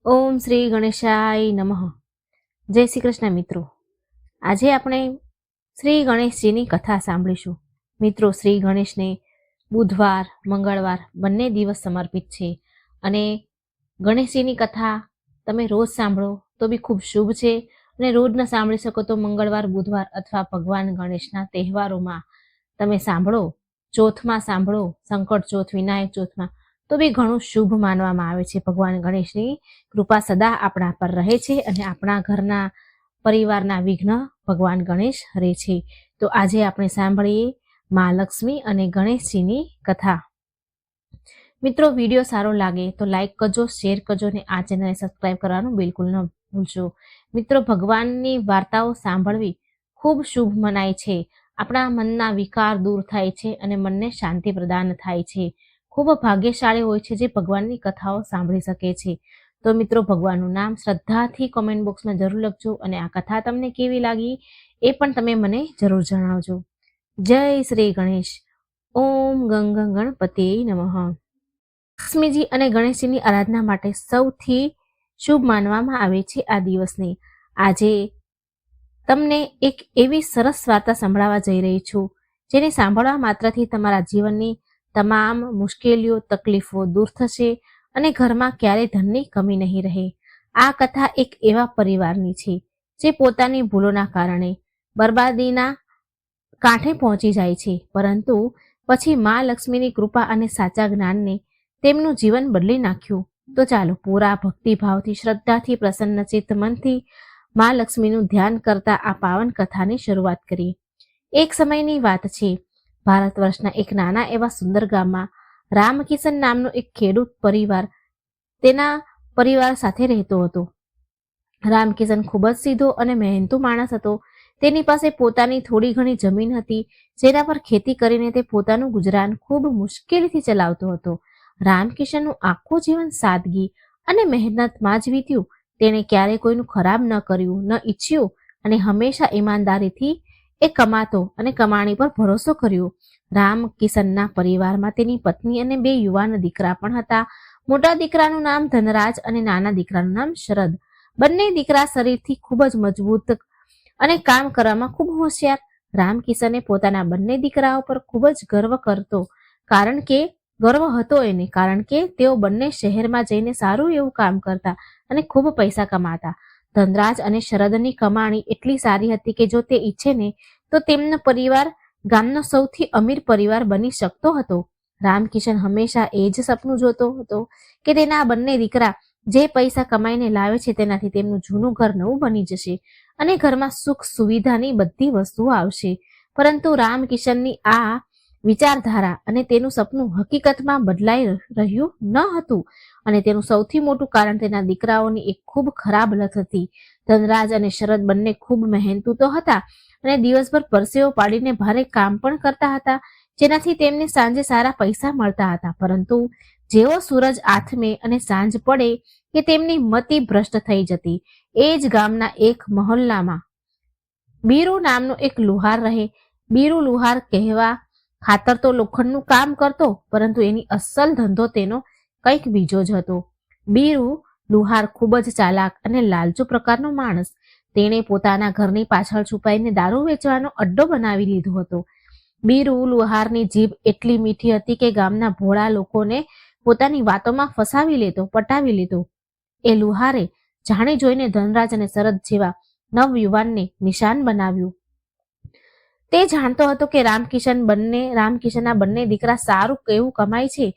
ઓમ શ્રી ગણેશાય નમઃ. જય શ્રી કૃષ્ણ મિત્રો. આજે આપણે શ્રી ગણેશજીની કથા સાંભળીશું. મિત્રો, શ્રી ગણેશને બુધવાર મંગળવાર બંને દિવસ સમર્પિત છે અને ગણેશજીની કથા તમે રોજ સાંભળો તો બી ખૂબ શુભ છે અને રોજ ન સાંભળી શકો તો મંગળવાર બુધવાર અથવા ભગવાન ગણેશના તહેવારોમાં તમે સાંભળો, ચોથમાં સાંભળો, સંકટ ચોથ વિનાયક ચોથમાં, તો બી ઘણું શુભ માનવામાં આવે છે. ભગવાન ગણેશની કૃપા સદા આપણા પર રહે છે અને આપણા ઘરના પરિવારના વિઘ્ન ભગવાન ગણેશ હરે છે. તો આજે આપણે સાંભળીએ મા લક્ષ્મી અને ગણેશજીની કથા. મિત્રો, વિડીયો સારો લાગે તો લાઈક કરજો, શેર કરજો અને આ ચેનલને સબસ્ક્રાઈબ કરવાનું બિલકુલ ન ભૂલશો. મિત્રો, ભગવાનની વાર્તાઓ સાંભળવી ખૂબ શુભ મનાય છે. આપણા મનના વિકાર દૂર થાય છે અને મનને શાંતિ પ્રદાન થાય છે. ખૂબ ભાગ્યશાળી હોય છે જે ભગવાનની કથાઓ સાંભળી શકે છે. તો મિત્રો, ભગવાનનું નામ શ્રદ્ધાથી કોમેન્ટ બોક્સમાં જરૂર લખજો અને આ કથા તમને કેવી લાગી એ પણ તમે મને જરૂર જણાવજો. જય શ્રી ગણેશ. ઓમ ગંગ ગણપતિ નમઃ. લક્ષ્મીજી અને ગણેશજીની આરાધના માટે સૌથી શુભ માનવામાં આવે છે આ દિવસને. આજે તમને એક એવી સરસ વાર્તા સંભળાવવા જઈ રહી છું જેને સાંભળવા માત્રથી તમારા જીવનની તમામ મુશ્કેલીઓ તકલીફો દૂર થશે અને ઘરમાં ક્યારેય ધનની કમી નહીં રહે. આ કથા એક એવા પરિવારની છે જે પોતાની ભૂલોના કારણે બરબાદીના કાંઠે પહોંચી જાય છે, પરંતુ પછી મા લક્ષ્મીની કૃપા અને સાચા જ્ઞાનને તેમનું જીવન બદલી નાખ્યું. તો ચાલો પૂરા ભક્તિભાવથી, શ્રદ્ધાથી, પ્રસન્નચિત્ત મનથી મા લક્ષ્મીનું ધ્યાન કરતા આ પાવન કથાની શરૂઆત કરીએ. એક સમયની વાત છે. ભારત વર્ષના એક નાના એવા સુંદર ગામમાં રામકિશન નામનો એક ખેડૂત પરિવાર તેના પરિવાર સાથે રહેતો હતો. રામકિશન ખૂબ જ સીધો અને મહેનતુ માણસ હતો. તેની પાસે પોતાની થોડી ઘણી જમીન હતી જેના પર ખેતી કરીને તે પોતાનું ગુજરાન ખૂબ મુશ્કેલીથી ચલાવતો હતો. રામકિશનનું આખું જીવન સાદગી અને મહેનતમાં જ વીત્યું. તેણે ક્યારેય કોઈનું ખરાબ ન કર્યું, ન ઈચ્છ્યું અને હંમેશા ઈમાનદારીથી એ કમાતો અને કમાણી પર ભરોસો કર્યો. રામકિશનના પરિવારમાં તેની પત્ની અને 2 યુવાન દીકરા પણ હતા. મોટા દીકરાનું નામ ધનરાજ અને નાના દીકરાનું નામ શરદ. બંને દીકરા શરીરથી ખૂબ જ મજબૂત અને કામ કરવામાં ખૂબ હોશિયાર. રામકિશને પોતાના બંને દીકરાઓ પર ખૂબ જ ગર્વ હતો એને, કારણ કે તેઓ બંને શહેરમાં જઈને સારું એવું કામ કરતા અને ખૂબ પૈસા કમાતા. ધનરાજ અને શરદની કમાણી એટલી સારી હતી કે જો તે ઈચ્છે ને તો તેમનો પરિવાર ગામનો સૌથી અમીર પરિવાર બની શકતો હતો. રામકિશન હંમેશા એ જ સપનું જોતો હતો કે તેના બંને દીકરા જે પૈસા કમાઈને લાવે છે તેનાથી તેમનું જૂનું ઘર નવું બની જશે અને ઘરમાં સુખ સુવિધાની બધી વસ્તુઓ આવશે. પરંતુ રામકિશનની આ વિચારધારા અને તેનું સપનું હકીકતમાં બદલાઈ રહ્યું ન હતું અને તેનું સૌથી મોટું કારણ તેના દીકરાઓની એક ખૂબ ખરાબ લત હતી. ધનરાજ અને શરદ બંને ખૂબ મહેનતુ તો હતા અને દિવસભર પરસેવો પાડીને ભારે કામ પણ કરતા હતા, જેનાથી તેમને સાંજે સારા પૈસા મળતા હતા. પરંતુ જેવો સૂરજ આથમે અને સાંજ પડે કે તેમની મતિ ભ્રષ્ટ થઈ જતી. એ જ ગામના એક મહોલ્લામાં બીરુ નામનો એક લુહાર રહે. બીરુ લુહાર કહેવા ખાતર તો લોખંડનું કામ કરતો, પરંતુ એની અસલ ધંધો તેનો કંઈક બીજો જ હતો. બીરુ લુહાર ખૂબ જ ચાલાક અને લાલચુ પ્રકારનો માણસ. તેણે પોતાના ઘરની પાછળ છુપાઈને દારૂ વેચવાનો અડ્ડો બનાવી લીધો હતો. બીરુ લુહારની જીભ એટલી મીઠી હતી કે ગામના ભોળા લોકોને પોતાની વાતોમાં પટાવી લેતો. એ લુહારે જાણી જોઈને ધનરાજ અને શરદ જેવા નવયુવાનને નિશાન બનાવ્યું. તે જાણતો હતો કે રામકિશનના બંને દીકરા સારું એવું કમાય છે,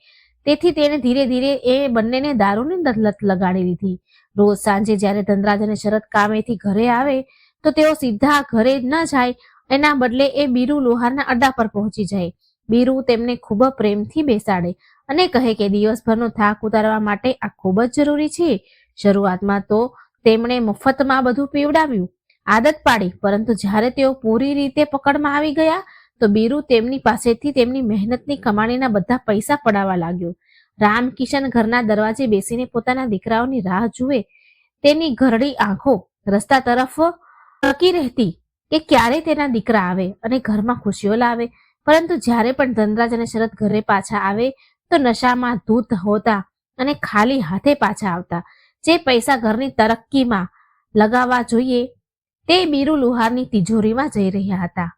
તેથી તેણે ધીરે ધીરે એ બંનેને દારૂની લત લગાડી દીધી. રોજ સાંજે જ્યારે ધનરાજ અને શરદ કામેથી ઘરે આવે તો તેઓ સીધા ઘરે ન જાય, એના બદલે એ બીરુ લુહારના અડ્ડા પર પહોંચી જાય. બીરુ તેમને ખૂબ પ્રેમથી બેસાડે અને કહે કે દિવસભરનો થાક ઉતારવા માટે આ ખૂબ જ જરૂરી છે. શરૂઆતમાં તો તેમણે મફતમાં બધું પીવડાવ્યું, આદત પાડી, પરંતુ જ્યારે તેઓ પૂરી રીતે પકડમાં આવી ગયા તો બીરુ તેમની પાસેથી તેમની મહેનતની કમાણીના બધા પૈસા પડાવવા લાગ્યો. રામકિશન ઘરના દરવાજે બેસીને પોતાના દીકરાઓની રાહ જુએ. તેની ઘરડી આંખો રસ્તા તરફ ટકી રહેતી કે ક્યારે તેના દીકરા આવે અને ઘરમાં ખુશીઓ લાવે. પરંતુ જ્યારે પણ ધનરાજ અને શરદ ઘરે પાછા આવે તો નશામાં ધૂત હોતા અને ખાલી હાથે પાછા આવતા. જે પૈસા ઘરની તરક્કીમાં લગાવવા જોઈએ તે બીરુ લુહારની તિજોરીમાં જઈ રહ્યા હતા.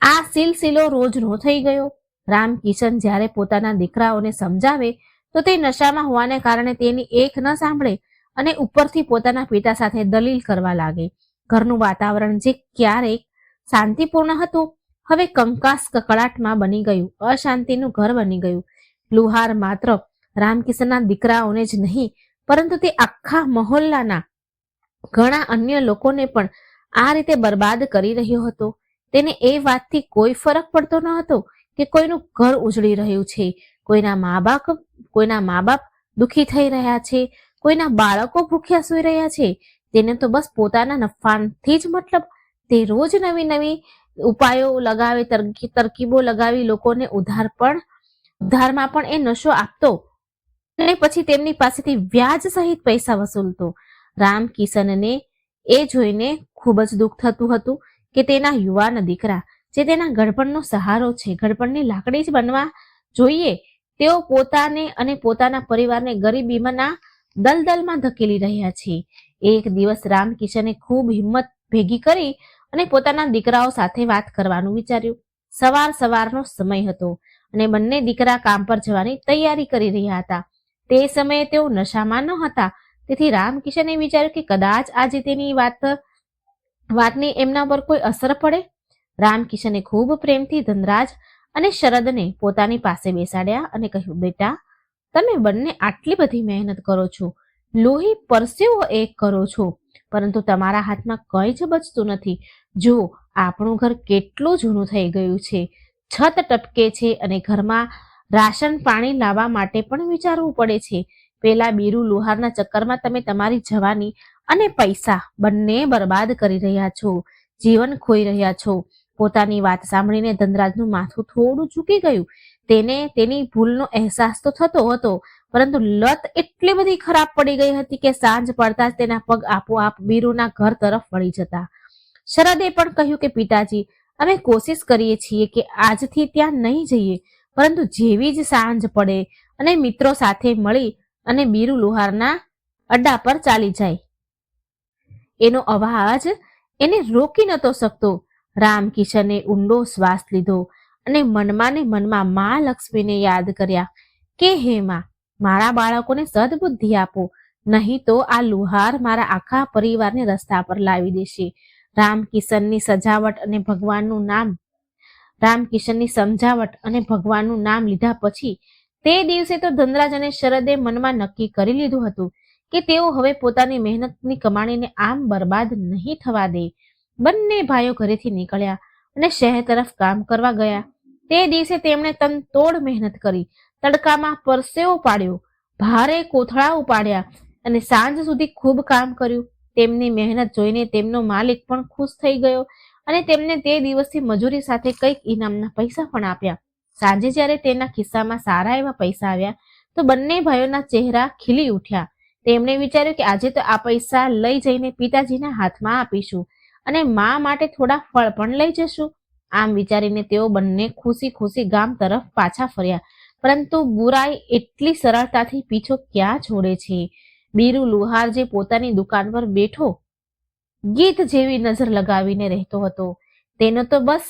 આ સિલસિલો રોજનો થઈ ગયો. રામકિશન જ્યારે પોતાના દીકરાઓને સમજાવે તો તે નશામાં હોવાને કારણે તેની એક ન સાંભળે અને ઉપરથી પોતાના પિતા સાથે દલીલ કરવા લાગે. ઘરનું વાતાવરણ જે ક્યારેક શાંતિપૂર્ણ હતું હવે કંકાસ કકળાટમાં બની ગયું, અશાંતિનું ઘર બની ગયું. લુહાર માત્ર રામકિશનના દીકરાઓને જ નહીં પરંતુ તે આખા મહોલ્લાના ઘણા અન્ય લોકોને પણ આ રીતે બરબાદ કરી રહ્યો હતો. તેને એ વાતથી કોઈ ફરક પડતો ન હતો કે કોઈનું ઘર ઉજળી રહ્યું છે, કોઈના મા બાપ દુઃખી થઈ રહ્યા છે, કોઈના બાળકો ભૂખ્યા સૂઈ રહ્યા છે. તેને તો બસ પોતાના નફાથી જ મતલબ. તે રોજ નવી નવી ઉપાયો લગાવે, તરકીબો લગાવી લોકોને ઉધારમાં પણ એ નશો આપતો અને પછી તેમની પાસેથી વ્યાજ સહિત પૈસા વસૂલતો. રામકિશનને એ જોઈને ખૂબ જ દુઃખ થતું હતું કે તેના યુવાન દીકરા જે તેના ગડપણનો સહારો છે, ગડપણની લાકડી જ બનવા જોઈએ, તેઓ પોતાને અને પોતાના પરિવારને ગરીબીમાંના દલદલમાં ધકેલી રહ્યા છે. એક દિવસ રામકિશને ખૂબ હિંમત ભેગી કરી અને પોતાના દીકરાઓ સાથે વાત કરવાનું વિચાર્યું. સવારનો સમય હતો અને બંને દીકરા કામ પર જવાની તૈયારી કરી રહ્યા હતા. તે સમયે તેઓ નશામાં ન હતા, તેથી રામકિશને વિચાર્યું કે કદાચ આજે તેની વાતની એમના પર કોઈ અસર પડે. રામકિશને ખૂબ પ્રેમથી ધનરાજ અને શરદને પોતાની પાસે બેસાડ્યા અને કહ્યું, બેટા, તમે બંને આટલી બધી મહેનત કરો છો, લોહી પરસેવો એક કરો છો, પરંતુ તમારા હાથમાં કંઈ જ બચતું નથી. જો આપણું ઘર કેટલું જૂનું થઈ ગયું છે, છત ટપકે છે અને ઘરમાં રાશન પાણી લાવવા માટે પણ વિચારવું પડે છે. પેલા બીરુ લુહારના ચક્કરમાં તમે તમારી જવાની અને પૈસા બંને બરબાદ કરી રહ્યા છો, જીવન ખોઈ રહ્યા છો. પોતાની વાત સાંભળીને ધનરાજનું માથું થોડું ઝૂકી ગયું. તેને તેની ભૂલનો અહેસાસ તો થતો હતો, પરંતુ લત એટલી બધી ખરાબ પડી ગઈ હતી કે સાંજ પડતા જ તેના પગ આપોઆપ બીરુના ઘર તરફ વળી જતા. શરદે પણ કહ્યું કે પિતાજી, અમે કોશિશ કરીએ છીએ કે આજથી ત્યાં નહીં જઈએ, પરંતુ જેવી જ સાંજ પડે અને મિત્રો સાથે મળી અને બીરુ લુહારના અડ્ડા પર ચાલી જાય. એનો અવાજ એને રોકી નતો શકતો. રામકિશને ઊંડો શ્વાસ લીધો અને મનમાં ને મનમાં મા લક્ષ્મીને યાદ કર્યા કે હે માં, મારા બાળકોને સદબુદ્ધિ આપો, નહીં તો આ લુહાર મારા આખા પરિવારને રસ્તા પર લાવી દેશે. રામકિશનની સમજાવટ અને ભગવાનનું નામ લીધા પછી તે દિવસે તો ધનરાજ અને શરદે મનમાં નક્કી કરી લીધું હતું કે તેઓ હવે પોતાની મહેનતની કમાણીને આમ બરબાદ નહીં થવા દે. બંને ભાઈઓ ઘરેથી નીકળ્યા અને શહેર તરફ કામ કરવા ગયા. તે દિવસે તેમણે તનતોડ મહેનત કરી, તડકામાં પરસેવો પાડ્યો, ભારે કોથળા ઉપાડ્યા અને સાંજ સુધી ખૂબ કામ કર્યું. તેમની મહેનત જોઈને તેમનો માલિક પણ ખુશ થઈ ગયો અને તેમને તે દિવસથી મજૂરી સાથે કંઈક ઇનામના પૈસા પણ આપ્યા. સાંજે જ્યારે તેના ખિસ્સામાં સારા એવા પૈસા આવ્યા તો બંને ભાઈઓના ચહેરા ખીલી ઉઠ્યા. તેમણે વિચાર્યું કે આજે તો આ પૈસા લઈ જઈને પિતાજીના હાથમાં આપીશું અને મા માટે થોડા ફળ પણ લઈ જશું. આમ વિચારીને તેઓ બંને ખુશી ખુશી ગામ તરફ પાછા ફર્યા. પરંતુ બુરાઈ એટલી સરળતાથી પીછો ક્યાં છોડે છે. બીરુ લુહાર જે પોતાની દુકાન પર બેઠો ગીત જેવી નજર લગાવીને રહેતો હતો, તેનો તો બસ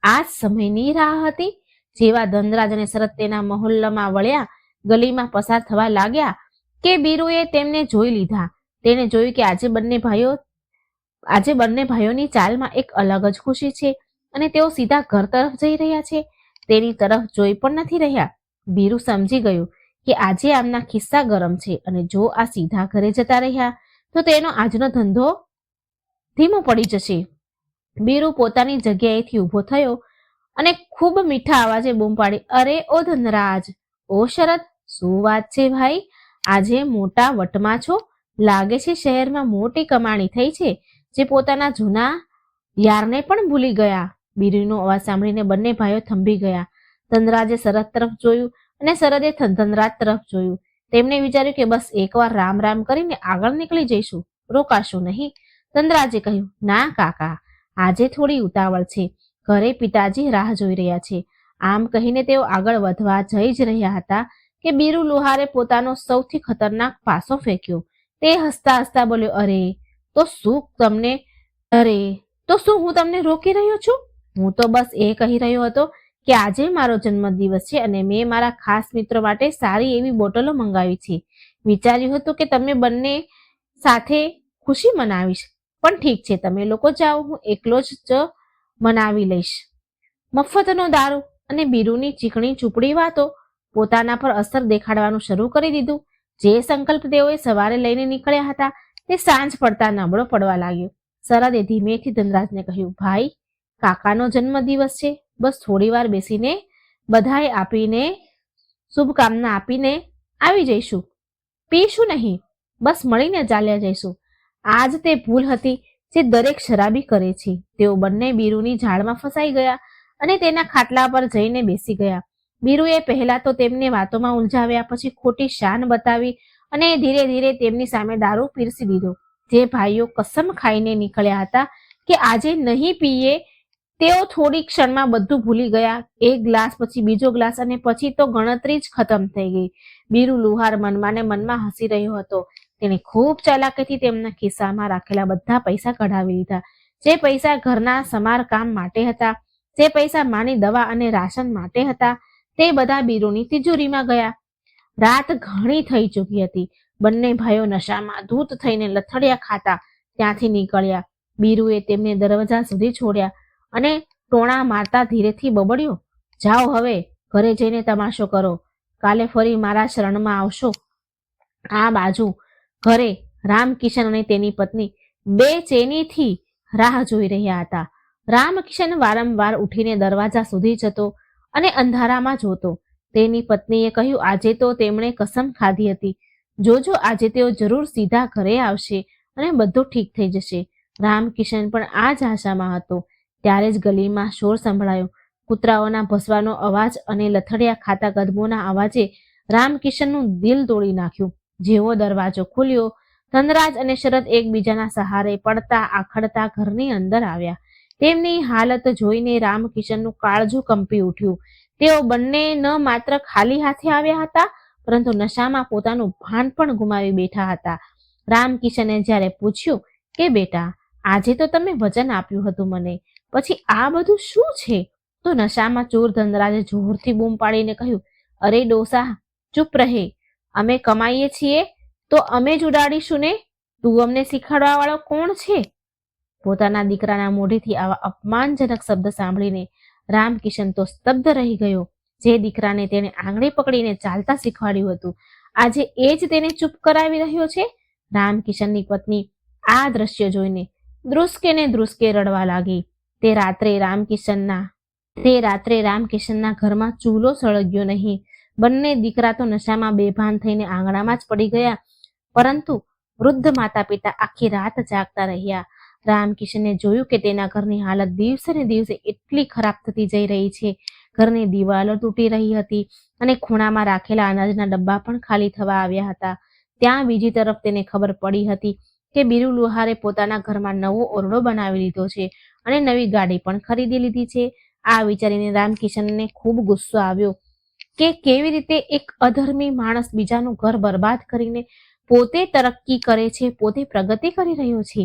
આ જ સમયની રાહ હતી. જેવા ધનરાજ અને શરદ તેના મહોલ્લામાં વળ્યા, ગલીમાં પસાર થવા લાગ્યા કે બીરુએ તેમને જોઈ લીધા. તેને જોયું કે આજે બંને ભાઈઓની ચાલમાં એક અલગ જ ખુશી છે અને તેઓ સીધા ઘર તરફ જઈ રહ્યા છે. તેની તરફ જોઈ પણ નથી રહ્યા. બીરુ સમજી ગયું કે આજે આમના ખિસ્સા ગરમ છે અને જો આ સીધા ઘરે જતા રહ્યા તો તેનો આજનો ધંધો ધીમો પડી જશે. બીરુ પોતાની જગ્યાએથી ઊભો થયો અને ખૂબ મીઠા અવાજે બૂમ પાડી, અરે ઓ ધનરાજ, ઓ શરદ, શું વાત છે ભાઈ? આજે મોટા વટમાં છો. લાગે છે શહેરમાં મોટી કમાણી થઈ છે, જે પોતાના જૂના યારને પણ ભૂલી ગયા. બીરુનો અવાજ સાંભળીને બંને ભાઈઓ થંભી ગયા. ધનરાજે શરદ તરફ જોયું અને શરદે ધનરાજ તરફ જોયું. તેમણે વિચાર્યું કે બસ એકવાર રામ રામ કરીને આગળ નીકળી જઈશું, રોકાશું નહીં. ધનરાજે કહ્યું, ના કાકા, આજે થોડી ઉતાવળ છે, ઘરે પિતાજી રાહ જોઈ રહ્યા છે. આમ કહીને તેઓ આગળ વધવા જઈ જ રહ્યા હતા કે બીરુ લુહારે પોતાનો સૌથી ખતરનાક પાસો ફેંક્યો. તે હસતા હસતા બોલ્યો, અરે તો શું હું તમને રોકી રહ્યો છું? હું તો બસ એ કહી રહ્યો હતો કે આજે મારો જન્મદિવસ છે અને મેં મારા ખાસ મિત્રો માટે સારી એવી બોટલો મંગાવી છે. વિચાર્યું હતું કે તમે બંને સાથે ખુશી મનાવીશ, પણ ઠીક છે, તમે લોકો જાઓ, હું એકલો જ મનાવી લઈશ. મફતનો દારૂ અને બીરુની ચીકણી ચૂપડી વાતો પોતાના પર અસર દેખાડવાનું શરૂ કરી દીધું. જે સંકલ્પ તેઓએ સવારે લઈને નીકળ્યા હતા તે સાંજ પડતા નબળો પડવા લાગ્યો. શરદે ધીમેથી ધનરાજને કહ્યું, ભાઈ, કાકાનો જન્મદિવસ છે, બસ થોડી વાર બેસીને બધાઈ આપીને શુભકામના આપીને આવી જઈશું. પીશું નહીં, બસ મળીને ચાલ્યા જઈશું. આજ તે ભૂલ હતી જે દરેક શરાબી કરે છે. તેઓ બંને બીરુની ઝાડમાં ફસાઈ ગયા અને તેના ખાટલા પર જઈને બેસી ગયા. બીરુએ પહેલા તો તેમને વાતોમાં ઉલઝાવ્યા, પછી ખોટી શાન બતાવી અને ધીરે ધીરે તેમની સામે દારૂ પીરસી દીધો. જે ભાઈઓ કસમ ખાઈને નીકળ્યા હતા કે આજે નહીં પીએ, તેઓ થોડી ક્ષણમાં બધું ભૂલી ગયા. એક ગ્લાસ પછી બીજો ગ્લાસ અને પછી તો ગણતરી જ ખતમ થઈ ગઈ. બીરુ લુહાર મનમાં ને મનમાં હસી રહ્યો હતો. તેણે ખૂબ ચાલાકીથી તેમના ખિસ્સામાં રાખેલા બધા પૈસા કઢાવી લીધા. જે પૈસા ઘરના સમારકામ માટે હતા, જે પૈસા માની દવા અને રાશન માટે હતા, તે બધા બીરુની તિજોરીમાં ગયા. રાત ઘણી થઈ ચૂકી હતી. બંને ભાઈઓ નશામાં ધૂત થઈને લથડિયા ખાતા ત્યાંથી નીકળ્યા. બીરુએ તેમને દરવાજા સુધી છોડ્યા અને ટોણા મારતા ધીરેથી બબડ્યો, જાઓ હવે ઘરે જઈને તમાશો કરો, કાલે ફરી મારા શરણમાં આવશો. આ બાજુ ઘરે રામકિશન અને તેની પત્ની બેચેનીથી રાહ જોઈ રહ્યા હતા. રામકિશન વારંવાર ઉઠીને દરવાજા સુધી જતો અને અંધારામાં જોતો. તેની પત્નીએ કહ્યું, આજે તો તેમણે કસમ ખાધી હતી, જોજો આજે તેઓ જરૂર સીધા ઘરે આવશે અને બધું ઠીક થઈ જશે. રામકિશન પણ આ જ આશામાં હતો. ત્યારે જ ગલીમાં શોર સંભળાયો. કૂતરાઓના ભસવાનો અવાજ અને લથડિયા ખાતા કદમોના અવાજે રામકિશનનું દિલ તોડી નાખ્યું. જેવો દરવાજો ખુલ્યો, ધનરાજ અને શરદ એકબીજાના સહારે પડતા આખડતા ઘરની અંદર આવ્યા. તેમની હાલત જોઈને રામકિશનનું કાળજું કંપી ઉઠ્યું. તેઓ બંને ન માત્ર ખાલી હાથે આવ્યા હતા, પરંતુ નશામાં પોતાનું ભાન પણ ગુમાવી બેઠા હતા. રામકિશને જ્યારે પૂછ્યું કે બેટા, આજે તો તમે વચન આપ્યું હતું મને, પછી આ બધું શું છે? તો નશામાં ચૂર ધનરાજે જોરથી બૂમ પાડીને કહ્યું, અરે ડોસા, ચૂપ રહે, અમે કમાઈએ છીએ તો અમે જ ઉડાડીશું ને, તું અમને શીખવાડવા વાળો કોણ છે? પોતાના દીકરાના મોઢેથી આવા અપમાનજનક શબ્દ સાંભળીને રામકિશન તો સ્તબ્ધ રહી ગયો. જે દીકરાને તેને આંગળી પકડીને ચાલતા શીખવાડ્યું હતું, આજે એ જ તેને ચૂપ કરાવી રહ્યો છે. રામકિશનની પત્ની આ દ્રશ્ય જોઈને ધ્રુસકે ને ધ્રુસકે રડવા લાગી. તે રાત્રે રામકિશનના ઘરમાં ચૂલો સળગ્યો નહીં. બંને દીકરા તો નશામાં બેભાન થઈને આંગણામાં જ પડી ગયા, પરંતુ વૃદ્ધ માતા પિતા આખી રાત જાગતા રહ્યા. રામકિશને જોયું કે તેના ઘરની હાલત દિવસે ને દિવસે એટલી ખરાબ થતી જઈ રહી છે. ઘરની દિવાલો તૂટી રહી હતી અને ખૂણામાં રાખેલા અનાજના ડબ્બા પણ ખાલી થવા આવ્યા હતા. ત્યાં બીજી તરફ તેને ખબર પડી હતી કે બીરુ લુહારે પોતાના ઘરમાં નવો ઓરડો બનાવી લીધો છે અને નવી ગાડી પણ ખરીદી લીધી છે. આ વિચારીને રામકિશનને ખૂબ ગુસ્સો આવ્યો કે કેવી રીતે એક અધર્મી માણસ બીજાનું ઘર બરબાદ કરીને પોતે તરક્કી કરે છે, પોતે પ્રગતિ કરી રહ્યો છે.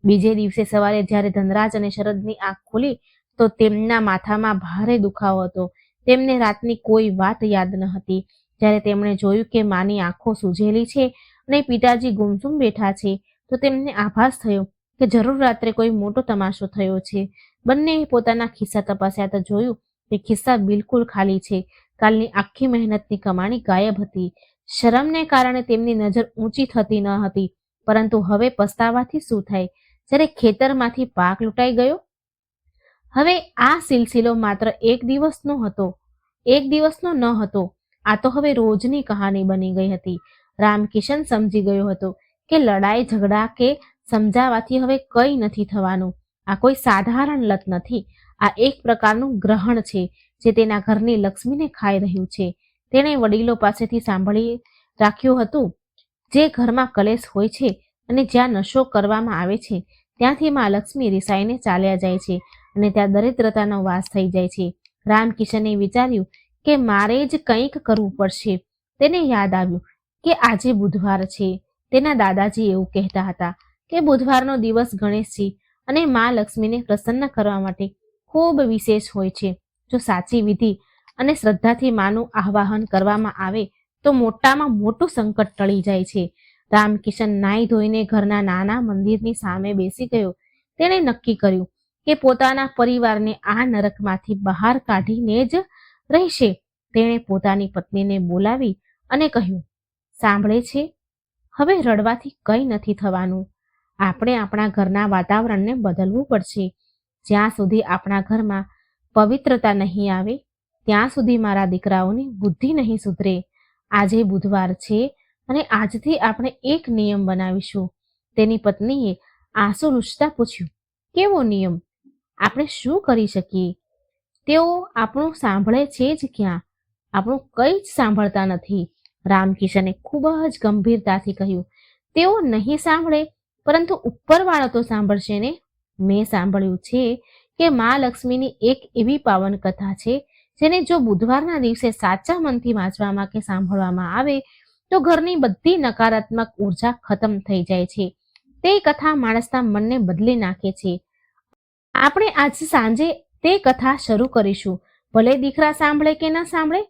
બીજે દિવસે સવારે જ્યારે ધનરાજ અને શરદની આંખ ખુલી તો તેમના માથામાં ભારે દુખાવો હતો. તેમને રાતની કોઈ વાત યાદ ન હતી. જ્યારે તેમણે જોયું કે માની આંખો સૂજેલી છે અને પિતાજી ગુમસુમ બેઠા છે, તો તેમને આભાસ થયો કે જરૂર રાત્રે કોઈ મોટો તમાશો થયો છે. બંને પોતાના ખિસ્સા તપાસ્યા તો જોયું કે ખિસ્સા બિલકુલ ખાલી છે. કાલની આખી મહેનતની કમાણી ગાયબ હતી. શરમને કારણે તેમની નજર ઊંચી થતી ન હતી, પરંતુ હવે પસ્તાવાથી શું થાય જ્યારે ખેતરમાંથી પાક લૂંટાઈ ગયો. હવે આ સિલસિલો માત્ર એક દિવસનો ન હતો. આ તો હવે રોજની કહાની બની ગઈ હતી. રામકિશન સમજી ગયો હતો કે લડાઈ ઝઘડા કે સમજાવાથી હવે કંઈ નથી થવાનું. આ કોઈ સાધારણ લત નથી, આ એક પ્રકારનું ગ્રહણ છે જે તેના ઘરની લક્ષ્મીને ખાઈ રહ્યું છે. તેણે વડીલો પાસેથી સાંભળી રાખ્યું હતું, જે ઘરમાં કલેશ હોય છે અને જ્યાં નશો કરવામાં આવે છે, ત્યાંથી માં લક્ષ્મી રિસાઈને ચાલ્યા જાય છે અને ત્યાં દરિદ્રતાનો વાસ થઈ જાય છે. રામકિશને વિચાર્યું કે મારે જ કંઈક કરવું પડશે. તેને યાદ આવ્યું કે આજે બુધવાર છે, તેના દાદાજી એવું કહેતા હતા કે બુધવારનો દિવસ ગણેશજી અને મા લક્ષ્મીને પ્રસન્ન કરવા માટે ખૂબ વિશેષ હોય છે. જો સાચી વિધિ અને શ્રદ્ધાથી માનું આવાહન કરવામાં આવે તો મોટામાં મોટું સંકટ ટળી જાય છે. રામકિશન નાઈ ધોઈને ઘરના નાના મંદિરની સામે બેસી ગયો. તેણે નક્કી કર્યું કે પોતાના પરિવારને આ નરકમાંથી બહાર કાઢીને જ રહેશે. તેણે પોતાની પત્નીને બોલાવી અને કહ્યું, સાંભળે છે, હવે રડવાથી કંઈ નથી થવાનું. આપણે આપણા ઘરના વાતાવરણને બદલવું પડશે. જ્યાં સુધી આપણા ઘરમાં પવિત્રતા નહીં આવે ત્યાં સુધી મારા દીકરાઓની બુદ્ધિ નહીં સુધરે. આજે બુધવાર છે અને આજથી આપણે એક નિયમ બનાવીશું. તેની પત્નીએ આંસુ લૂછતા પૂછ્યું, કેવો નિયમ? આપણે શું કરી શકીએ? તેઓ આપણું સાંભળે છે જ ક્યાં? આપણું કંઈ જ સાંભળતા નથી. રામકિશને ખૂબ જ ગંભીરતાથી કહ્યું, તેઓ નહીં સાંભળે પરંતુ ઉપરવાળો તો સાંભળશે ને. મેં સાંભળ્યું છે કે મા લક્ષ્મીની એક એવી પાવન કથા છે જેને જો બુધવારના દિવસે સાચા મનથી વાંચવામાં કે સાંભળવામાં આવે તો ઘરની બધી નકારાત્મક ઉર્જા ખતમ થઈ જાય છે. તે કથા માણસના મનને બદલી નાખે છે. આપણે આજ સાંજે તે કથા શરૂ કરીશું. ભલે દીકરા સાંભળે કે ન સાંભળે,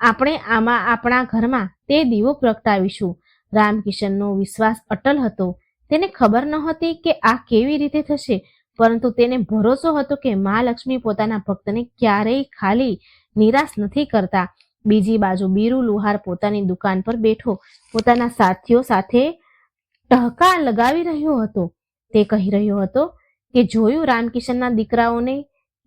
આપણે આમાં આપણા ઘરમાં તે દીવો પ્રગટાવીશું. રામકિશનનો વિશ્વાસ અટલ હતો. તેને ખબર નહોતી કે આ કેવી રીતે થશે, પરંતુ તેને ભરોસો હતો કે મા લક્ષ્મી પોતાના ભક્તને ક્યારેય ખાલી નિરાશ નથી કરતા. બીજી બાજુ બીરુ લુહાર પોતાની દુકાન પર બેઠો પોતાના સાથીઓ સાથે ટહકા લગાવી રહ્યો હતો. તે કહી રહ્યો હતો કે જોયું રામકિશનના દીકરાઓને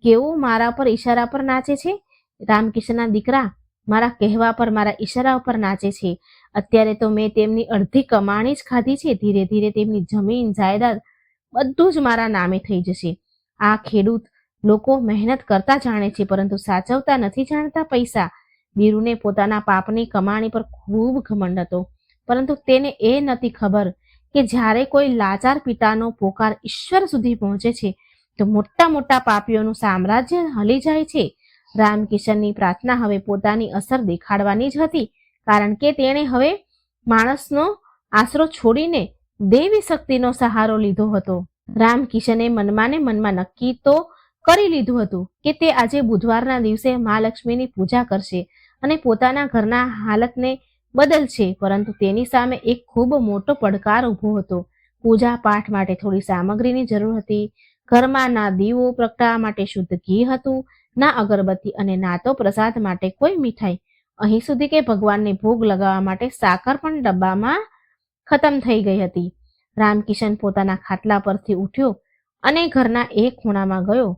કેવું મારા પર ઈશારા પર નાચે છે. રામકિશનના દીકરા મારા કહેવા પર મારા ઈશારા ઉપર નાચે છે. અત્યારે તો મેં તેમની અડધી કમાણી જ ખાધી છે. ધીરે ધીરે તેમની જમીન જાયદાદ બધું જ મારા નામે થઈ જશે. આ ખેડૂત લોકો મહેનત કરતા જાણે છે પરંતુ સાચવતા નથી જાણતા પૈસા. બીરુને પોતાના પાપની કમાણી પર ખૂબ ઘમંડ હતો, પરંતુ તેને એ નથી ખબર કે જ્યારે કોઈ લાચાર પિતાનો પોકાર ઈશ્વર સુધી પહોંચે છે તો મોટા મોટા પાપીઓનું સામ્રાજ્ય હલી જાય છે. રામકિશનની પ્રાર્થના હવે પોતાની અસર દેખાડવાની જ હતી, કારણ કે તેણે હવે માણસનો આશરો છોડીને દેવી શક્તિનો સહારો લીધો હતો. રામકિશને મનમાં ને મનમાં નક્કી તો કરી લીધું હતું કે તે આજે બુધવારના દિવસે મહાલક્ષ્મીની પૂજા કરશે અને પોતાના ઘરના હાલતને બદલશે. પરંતુ તેની સામે એક ખૂબ મોટો પડકાર ઊભો હતો. પૂજા પાઠ માટે થોડી સામગ્રીની જરૂર હતી. ઘરમાં ના દીવો પ્રગટાવવા માટે શુદ્ધ ઘી હતું, ના અગરબત્તી અને ના તો પ્રસાદ માટે કોઈ મીઠાઈ. અહીં સુધી કે ભગવાનને ભોગ લગાવવા માટે સાકર પણ ડબ્બામાં ખતમ થઈ ગઈ હતી. રામકિશન પોતાના ખાટલા પરથી ઉઠ્યો અને ઘરના એક ખૂણામાં ગયો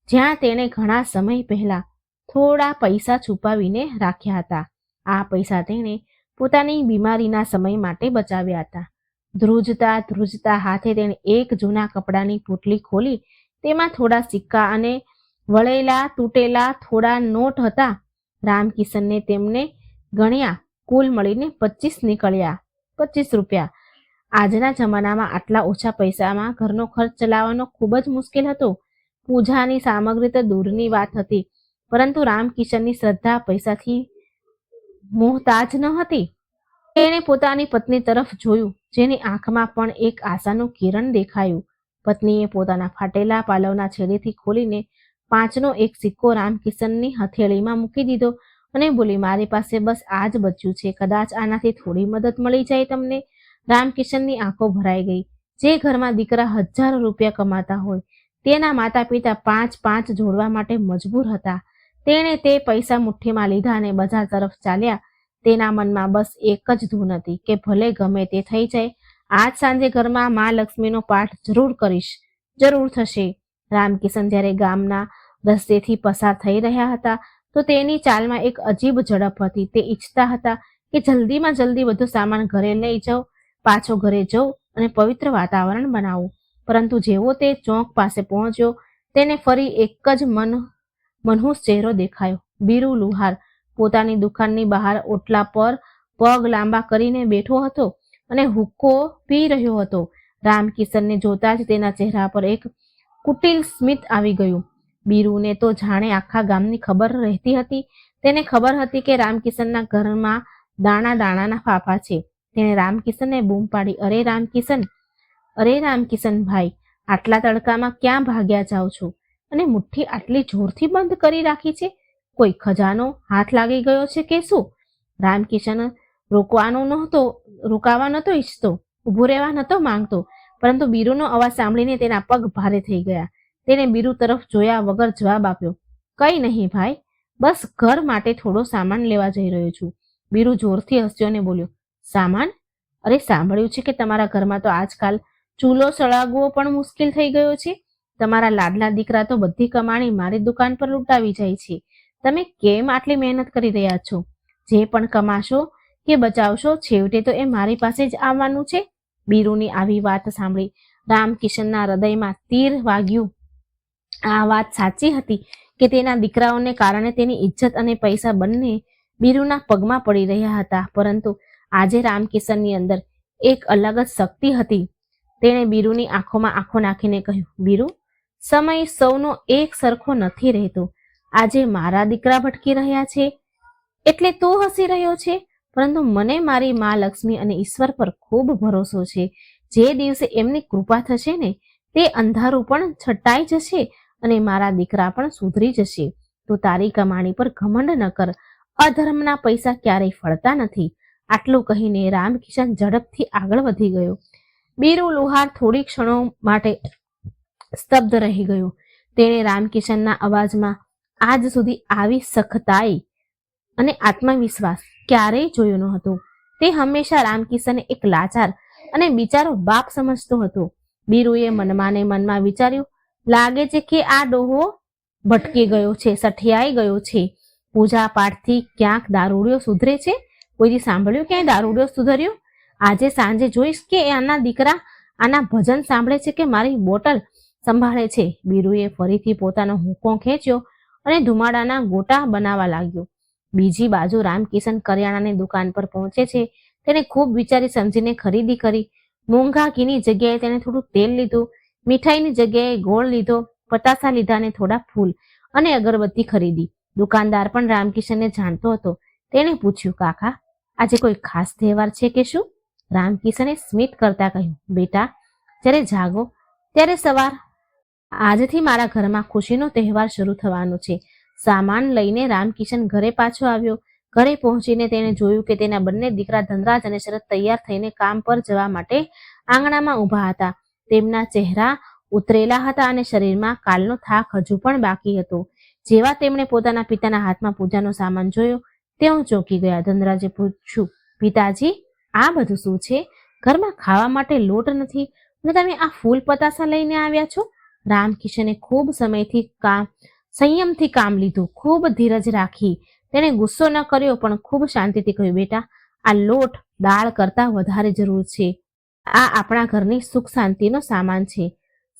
જ્યાં તેણે ઘણા સમય પહેલા થોડા પૈસા છુપાવીને રાખ્યા હતા. આ પૈસા તેણે પોતાની બીમારીના સમય માટે બચાવ્યા હતા. ધ્રુજતા ધ્રુજતા હાથે તેણે એક જૂના કપડાની પોટલી ખોલી તેમાં થોડા સિક્કા અને વળેલા તૂટેલા થોડા નોટ હતા. રામકિશનને તેમને ગણ્યા. કુલ મળીને 25 નીકળ્યા. 25 રૂપિયા. આજના જમાનામાં આટલા ઓછા પૈસામાં ઘરનો ખર્ચ ચલાવવાનો ખૂબ જ મુશ્કેલ હતો. પૂજાની સામગ્રી તો દૂરની વાત હતી, પરંતુ રામકિશનની શ્રદ્ધા પૈસાથી મોહતાજ ન હતી. તેણે પોતાની પત્ની તરફ જોયું, જેની આંખમાં પણ એક આશાનું કિરણ દેખાયું. પત્નીએ પોતાના ફાટેલા પાલવના છેડેથી ખોલીને 5નો એક સિક્કો રામકિશનની હથેળીમાં મૂકી દીધો અને બોલી, મારી પાસે બસ આ જ બચ્યું છે. કદાચ આનાથી થોડી મદદ મળી જાય તમને. રામકિશનની આંખો ભરાઈ ગઈ. જે ઘરમાં દીકરા હજારો રૂપિયા કમાતા હોય તેના માતા પિતા 5 જોડવા માટે મજબૂર હતા. તેણે તે પૈસા મુઠ્ઠીમાં લીધા અને બજાર તરફ ચાલ્યા. તેના મનમાં બસ એક જ ધૂન હતી કે ભલે ગમે તે થઈ જાય, આજ સાંજે ઘરમાં મા લક્ષ્મીનો પાઠ જરૂર કરીશ, જરૂર થશે. રામકિશન જ્યારે ગામના રસ્તેથી પસાર થઈ રહ્યા હતા તો તેની ચાલમાં એક અજીબ ઝડપ હતી. તે ઈચ્છતા હતા કે જલ્દીમાં જલ્દી બધો સામાન ઘરે લઈ જાઉં, પાછો ઘરે જઉં અને પવિત્ર વાતાવરણ બનાવું. પરંતુ જેવો તે ચોક પાસે પહોંચ્યો તેને ફરી એક જ મનહૂસ ચહેરો દેખાયો. બીરુ લુહાર પોતાની દુકાનની બહાર ઓટલા પર પગ લાંબા કરીને બેઠો હતો અને હુક્કો પી રહ્યો હતો. રામકિશનને જોતા જ તેના ચહેરા પર એક કુટિલ સ્મિત આવી ગયું. બીરુને તો જાણે આખા ગામની ખબર રહેતી હતી. તેને ખબર હતી કે રામકિશનના ઘરમાં દાણા દાણાના ફાફા છે. તેણે રામકિશનને બૂમ પાડી, અરે રામકિશન ભાઈ, આટલા તડકામાં ક્યાં ભાગ્યા જાઓ છો અને મુઠ્ઠી આટલી જોરથી બંધ કરી રાખી છે? કોઈ ખજાનો હાથ લાગી ગયો છે કે શું? રામકિશન રોકાવા નહોતો ઈચ્છતો, ઊભો રહેવા નહોતો માંગતો, પરંતુ બીરુનો અવાજ સાંભળીને તેના પગ ભારે થઈ ગયા. તેણે બીરુ તરફ જોયા વગર જવાબ આપ્યો, કઈ નહીં ભાઈ, બસ ઘર માટે થોડો સામાન લેવા જઈ રહ્યો છું. બીરુ જોરથી હસ્યો અને બોલ્યો, સામાન? અરે સાંભળ્યું છે કે તમારા ઘરમાં તો આજકાલ ચૂલો સળાગવો પણ મુશ્કેલ થઈ ગયો છે. તમારા લાડલા દીકરા તો બધી કમાણી મારી દુકાન પર લૂંટાવી જાય છે. તમે કેમ આટલી મહેનત કરી રહ્યા છો? જે પણ કમાશો કે બચાવશો છેવટે તો એ મારી પાસે જ આવવાનું છે. બીરુની આવી વાત સાંભળી રામકિશનના હૃદયમાં તીર વાગ્યું. આ વાત સાચી હતી કે તેના દીકરાઓને કારણે તેની ઇજ્જત અને પૈસા બંને બીરુના પગમાં પડી રહ્યા હતા, પરંતુ આજે રામકિશનની અંદર એક અલગ જ શક્તિ હતી. તેણે બીરુની આંખોમાં આંખો નાખીને કહ્યું, બીરુ, સમય સૌનો એક સરખો નથી રહેતો. આજે મારા દીકરા ભટકી રહ્યા છે એટલે તું હસી રહ્યો છે, પરંતુ મને મારી મા લક્ષ્મી અને ઈશ્વર પર ખૂબ ભરોસો છે. જે દિવસે એમની કૃપા થશે ને, તે અંધારું પણ છટાઈ જશે અને મારા દીકરા પણ સુધરી જશે. તું તારી કમાણી પર ઘમંડ ન કર. અધર્મના પૈસા ક્યારેય ફળતા નથી. આટલું કહીને રામકિશન ઝડપથી આગળ વધી ગયો. બીરુ લુહાર થોડી ક્ષણો માટે સ્તબ્ધ રહી ગયો. તેણે રામકિશનના અવાજમાં આજ સુધી આવી સખતાઈ અને આત્મવિશ્વાસ ક્યારેય જોયો ન હતો. તે હંમેશા રામકિશનને એક લાચાર અને બિચારો બાપ સમજતો હતો. બીરુએ મનમાં ને મનમાં વિચાર્યું, લાગે છે કે આ ડોહો ભટકી ગયો છે, સઠિયાઈ ગયો છે. પૂજા પાઠથી ક્યાંક દારૂડિયો સુધરે છે? કોઈથી સાંભળ્યું ક્યાંય દારૂડિયો સુધર્યો? આજે સાંજે જોઈશ કે આના દીકરા આના ભજન સાંભળે છે કે મારી બોટલ સંભાળે છે. બીરુએ ફરીથી પોતાનો હુંકો ખેંચ્યો અને ધુમાડાના ગોટા બનાવવા લાગ્યો. બીજી બાજુ રામકિશન કરિયાણાની દુકાન પર પહોંચે છે. તેણે ખૂબ વિચારી સમજીને ખરીદી કરી. મોંઘા ઘીની જગ્યાએ તેણે થોડું તેલ લીધું, મીઠાઈની જગ્યાએ ગોળ લીધો, પતાસા લીધા અને થોડા ફૂલ અને અગરબત્તી ખરીદી. દુકાનદાર પણ રામકિશનને જાણતો હતો. તેણે પૂછ્યું, કાકા, આજે કોઈ ખાસ તહેવાર છે કે શું? રામકિશને સ્મિત કરતા કહ્યું, બેટા, જ્યારે જાગો ત્યારે સવાર. આજથી મારા ઘરમાં ખુશીનો તહેવાર શરૂ થવાનો છે. સામાન લઈને રામકિશન ઘરે પાછો આવ્યો. ઘરે પહોંચીને તેણે જોયું કે તેના બંને દીકરા ધનરાજ અને શરદ તૈયાર થઈને કામ પર જવા માટે આંગણામાં ઊભા હતા. તેમના ચહેરા ઉતરેલા હતા અને શરીરમાં કાલનો થાક હજુ પણ બાકી હતો. જેવા તેમણે પોતાના પિતાના હાથમાં પૂજાનો સામાન જોયો, તેઓ ચોંકી ગયા. ધનરાજે પૂછ્યું, પિતાજી, આ બધું શું છે? ઘરમાં ખાવા માટે લોટ નથી અને તમે આ ફૂલ પતાસા લઈને આવ્યા છો? રામકિશને ખૂબ સંયમથી કામ લીધું, ખૂબ ધીરજ રાખી. તેણે ગુસ્સો ન કર્યો પણ ખૂબ શાંતિથી કહ્યું, બેટા, આ લોટ દાળ કરતાં વધારે જરૂર છે. આ આપણા ઘરની સુખ શાંતિનો સામાન છે.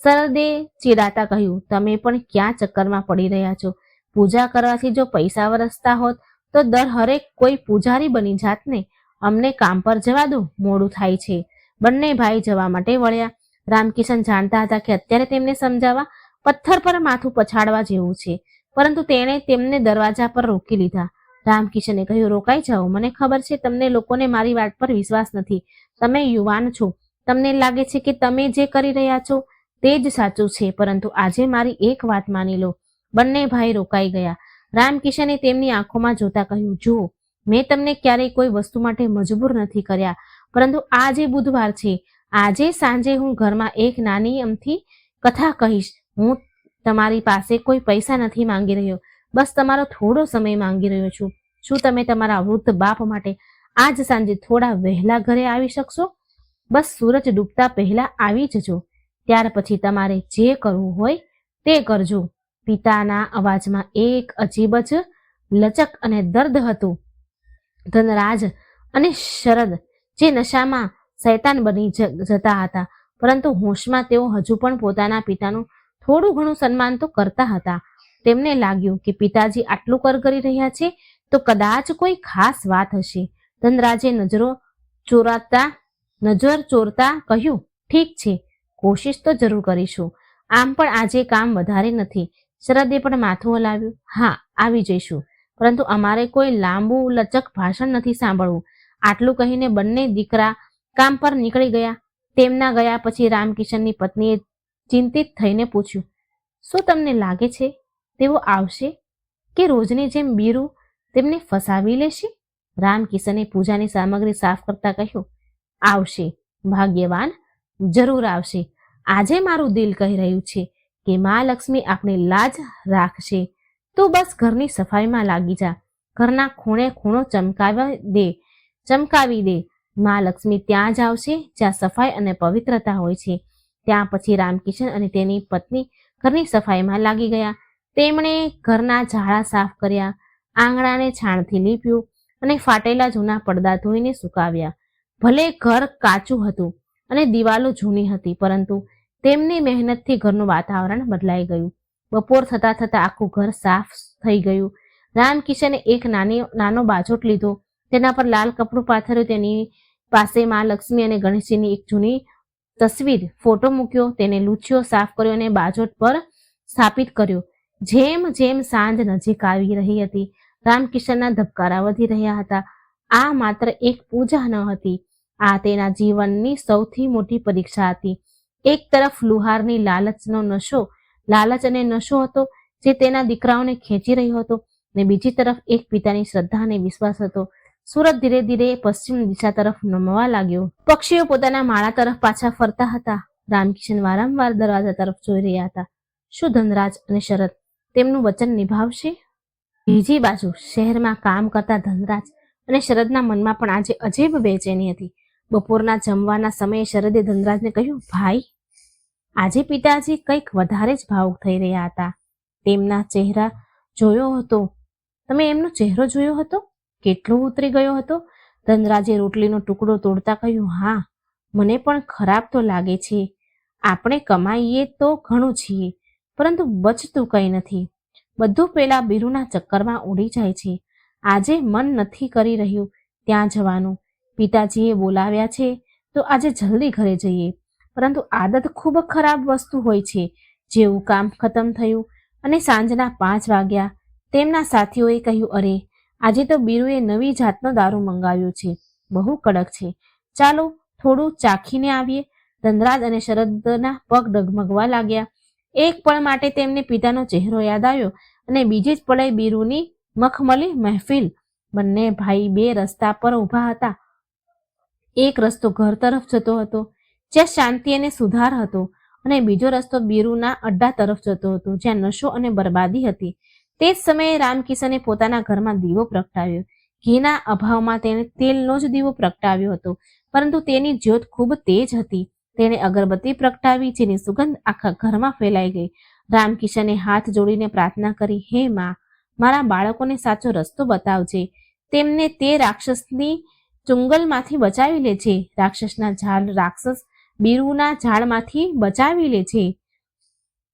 શરદે ચીડાતા કહ્યું, તમે પણ ક્યાં ચક્કરમાં પડી રહ્યા છો? પૂજા કરવાથી જો પૈસા વરસતા હોત તો દર હરેક કોઈ પૂજારી બની જાત ને. અમને કામ પર જવા દો, મોડું થાય છે. બંને ભાઈ જવા માટે વળ્યા. રામકિશન જાણતા હતા કે અત્યારે તેમને સમજાવવા પથ્થર પર માથું પછાડવા જેવું છે, પરંતુ તેણે તેમને દરવાજા પર રોકી લીધા. રામકિશને કહ્યું, રોકાઈ જાઓ. મને ખબર છે તમને લોકોને મારી વાત પર વિશ્વાસ નથી. તમે યુવાન છો, તમને લાગે છે કે તમે જે કરી રહ્યા છો તે જ સાચું છે, પરંતુ આજે મારી એક વાત માની લો. બંને ભાઈ રોકાઈ ગયા. રામકિશને તેમની આંખોમાં જોતા કહ્યું, જુઓ, મેં તમને ક્યારેય કોઈ વસ્તુ માટે મજબૂર નથી કર્યા, પરંતુ આજે બુધવાર છે. આજે સાંજે હું ઘરમાં એક નાની અમથી કથા કહીશ. હું તમારી પાસે કોઈ પૈસા નથી માંગી રહ્યો, બસ તમારો થોડો સમય માંગી રહ્યો છું. શું તમે તમારા વૃદ્ધ બાપ માટે આજ સાંજે થોડા વહેલા ઘરે આવી શકશો? બસ સૂરજ ડૂબતા પહેલા આવી જજો. ત્યાર પછી તમારે જે કરવું હોય તે કરજો. પિતાના અવાજમાં એક અજીબ જ લચક અને દર્દ હતું. ધનરાજ અને શરદ જે નશામાં શૈતાન બની જતા હતા, પરંતુ હોશમાં તેઓ હજુ પણ પોતાના પિતાનું થોડું ઘણું સન્માન તો કરતા હતા. તેમને લાગ્યું કે પિતાજી આટલું કરી રહ્યા છે તો કદાચ કોઈ ખાસ વાત હશે. ધનરાજે નજર ચોરતા કહ્યું, ઠીક છે, કોશિશ તો જરૂર કરીશું. આમ પણ આજે કામ વધારે નથી. શરદે પણ માથું હલાવ્યું, હા, આવી જઈશું, પરંતુ અમારે કોઈ લાંબુ લચક ભાષણ નથી સાંભળવું. આટલું કહીને બંને દીકરા કામ પર નીકળી ગયા. તેમના ગયા પછી રામકિશનની પત્નીએ ચિંતિત થઈને પૂછ્યું, શું તમને લાગે છે તેઓ આવશે કે રોજની જેમ બીરુ તેમને ફસાવી લેશે? રામકિશને પૂજાની સામગ્રી સાફ કરતા કહ્યું, આવશે ભાગ્યવાન, જરૂર આવશે. આજે મારું દિલ કહી રહ્યું છે કે મા લક્ષ્મી આપણી લાજ રાખશે. તું બસ ઘરની સફાઈમાં લાગી જા, ઘરના ખૂણે ખૂણો ચમકાવી દે. મા લક્ષ્મી ત્યાં જ આવશે જ્યાં સફાઈ અને પવિત્રતા હોય છે. ત્યાં પછી રામકિશન અને તેની પત્ની ઘરની સફાઈમાં લાગી ગયા. તેમણે ઘરના ઝાડા સાફ કર્યા, આંગણાને છાણથી લીપ્યું અને ફાટેલા જૂના પડદા ધોઈને સુકાવ્યા. ભલે ઘર કાચું હતું અને દિવાલો જૂની હતી, પરંતુ તેમની મહેનતથી ઘરનું વાતાવરણ બદલાઈ ગયું. બપોર થતા થતા આખું ઘર સાફ થઈ ગયું. રામકિશને એક નાનો બાજોટ લીધો, તેના પર લાલ કપડું પાથર્યું. તેની પાસે મા લક્ષ્મી અને ગણેશજીની એક જૂની તસવીર ફોટો મૂક્યો. તેને લૂછ્યો, સાફ કર્યો અને બાજોટ પર સ્થાપિત કર્યો. જેમ જેમ સાંજ નજીક આવી રહી હતી, રામકિશનના ધબકારા વધી રહ્યા હતા. આ માત્ર એક પૂજા ન હતી, આ તેના જીવનની સૌથી મોટી પરીક્ષા હતી. એક તરફ લુહારની લાલચ અને નશો હતો જે તેના દીકરાઓને ખેંચી રહ્યો હતો, અને બીજી તરફ એક પિતાની શ્રદ્ધા અને વિશ્વાસ હતો. સૂરજ ધીરે ધીરે પશ્ચિમ દિશા તરફ નમવા લાગ્યો. પક્ષીઓ પોતાના માળા તરફ પાછા ફરતા હતા. રામકિશન વારંવાર દરવાજા તરફ જોઈ રહ્યા હતા. શું ધનરાજ અને શરદ તેમનું વચન નિભાવશે? બીજી બાજુ શહેરમાં કામ કરતા ધનરાજ અને શરદના મનમાં પણ આજે અજીબ બેચેની હતી. બપોરના જમવાના સમયે શરદે ધનરાજને કહ્યું, ભાઈ, આજે પિતાજી કંઈક વધારે જ ભાવુક થઈ રહ્યા હતા. તેમના ચહેરા જોયો હતો. તમે એમનો ચહેરો જોયો હતો? કેટલો ઉતરી ગયો હતો? ધનરાજે રોટલીનો ટુકડો તોડતા કહ્યું, હા, મને પણ ખરાબ તો લાગે છે. આપણે કમાઈએ તો ઘણું છીએ, પરંતુ બચતું કંઈ નથી. બધું પેલા બીરુના ચક્કરમાં ઉડી જાય છે. આજે મન નથી કરી રહ્યું ત્યાં જવાનું. પિતાજીએ બોલાવ્યા છે તો આજે જલ્દી ઘરે જઈએ, પરંતુ આદત ખૂબ ખરાબ વસ્તુ હોય છે. જેવું કામ ખતમ થયું અને સાંજના 5 વાગ્યા, તેમના સાથીઓએ કહ્યું, અરે, આજે તો બીરુએ નવી જાતનો દારૂ મંગાવ્યો છે, બહુ કડક છે, ચાલો થોડું ચાખીને આવીએ. ધનરાજ અને શરદના પગ ડગમગવા લાગ્યા. એક પળ માટે તેમને પિતાનો ચહેરો યાદ આવ્યો અને બીજી જ પળે બીરુની મખમલી મહેફિલ. બંને ભાઈ બે રસ્તા પર ઊભા હતા. એક રસ્તો ઘર તરફ જતો હતો જ્યાં શાંતિ અને સુધાર હતો, અને બીજો રસ્તો બીરુના અડ્ડા તરફ જતો હતો જ્યાં નશો અને બરબાદી હતી. તે જ સમયે રામકિશને પોતાના ઘરમાં દીવો પ્રગટાવ્યો. ઘીના અભાવમાં તેણે તેલનો જ દીવો પ્રગટાવ્યો હતો, પરંતુ તેની જ્યોત ખૂબ તેજ હતી. તેણે અગરબત્તી પ્રગટાવી જેની સુગંધ આખા ઘરમાં ફેલાઈ ગઈ. રામકિશને હાથ જોડીને પ્રાર્થના કરી, હે માં, મારા બાળકોને સાચો રસ્તો બતાવજે. તેમને તે રાક્ષસની ચુંગલમાંથી બચાવી લે છે. રાક્ષસ બીરુના ઝાડમાંથી બચાવી લે છે.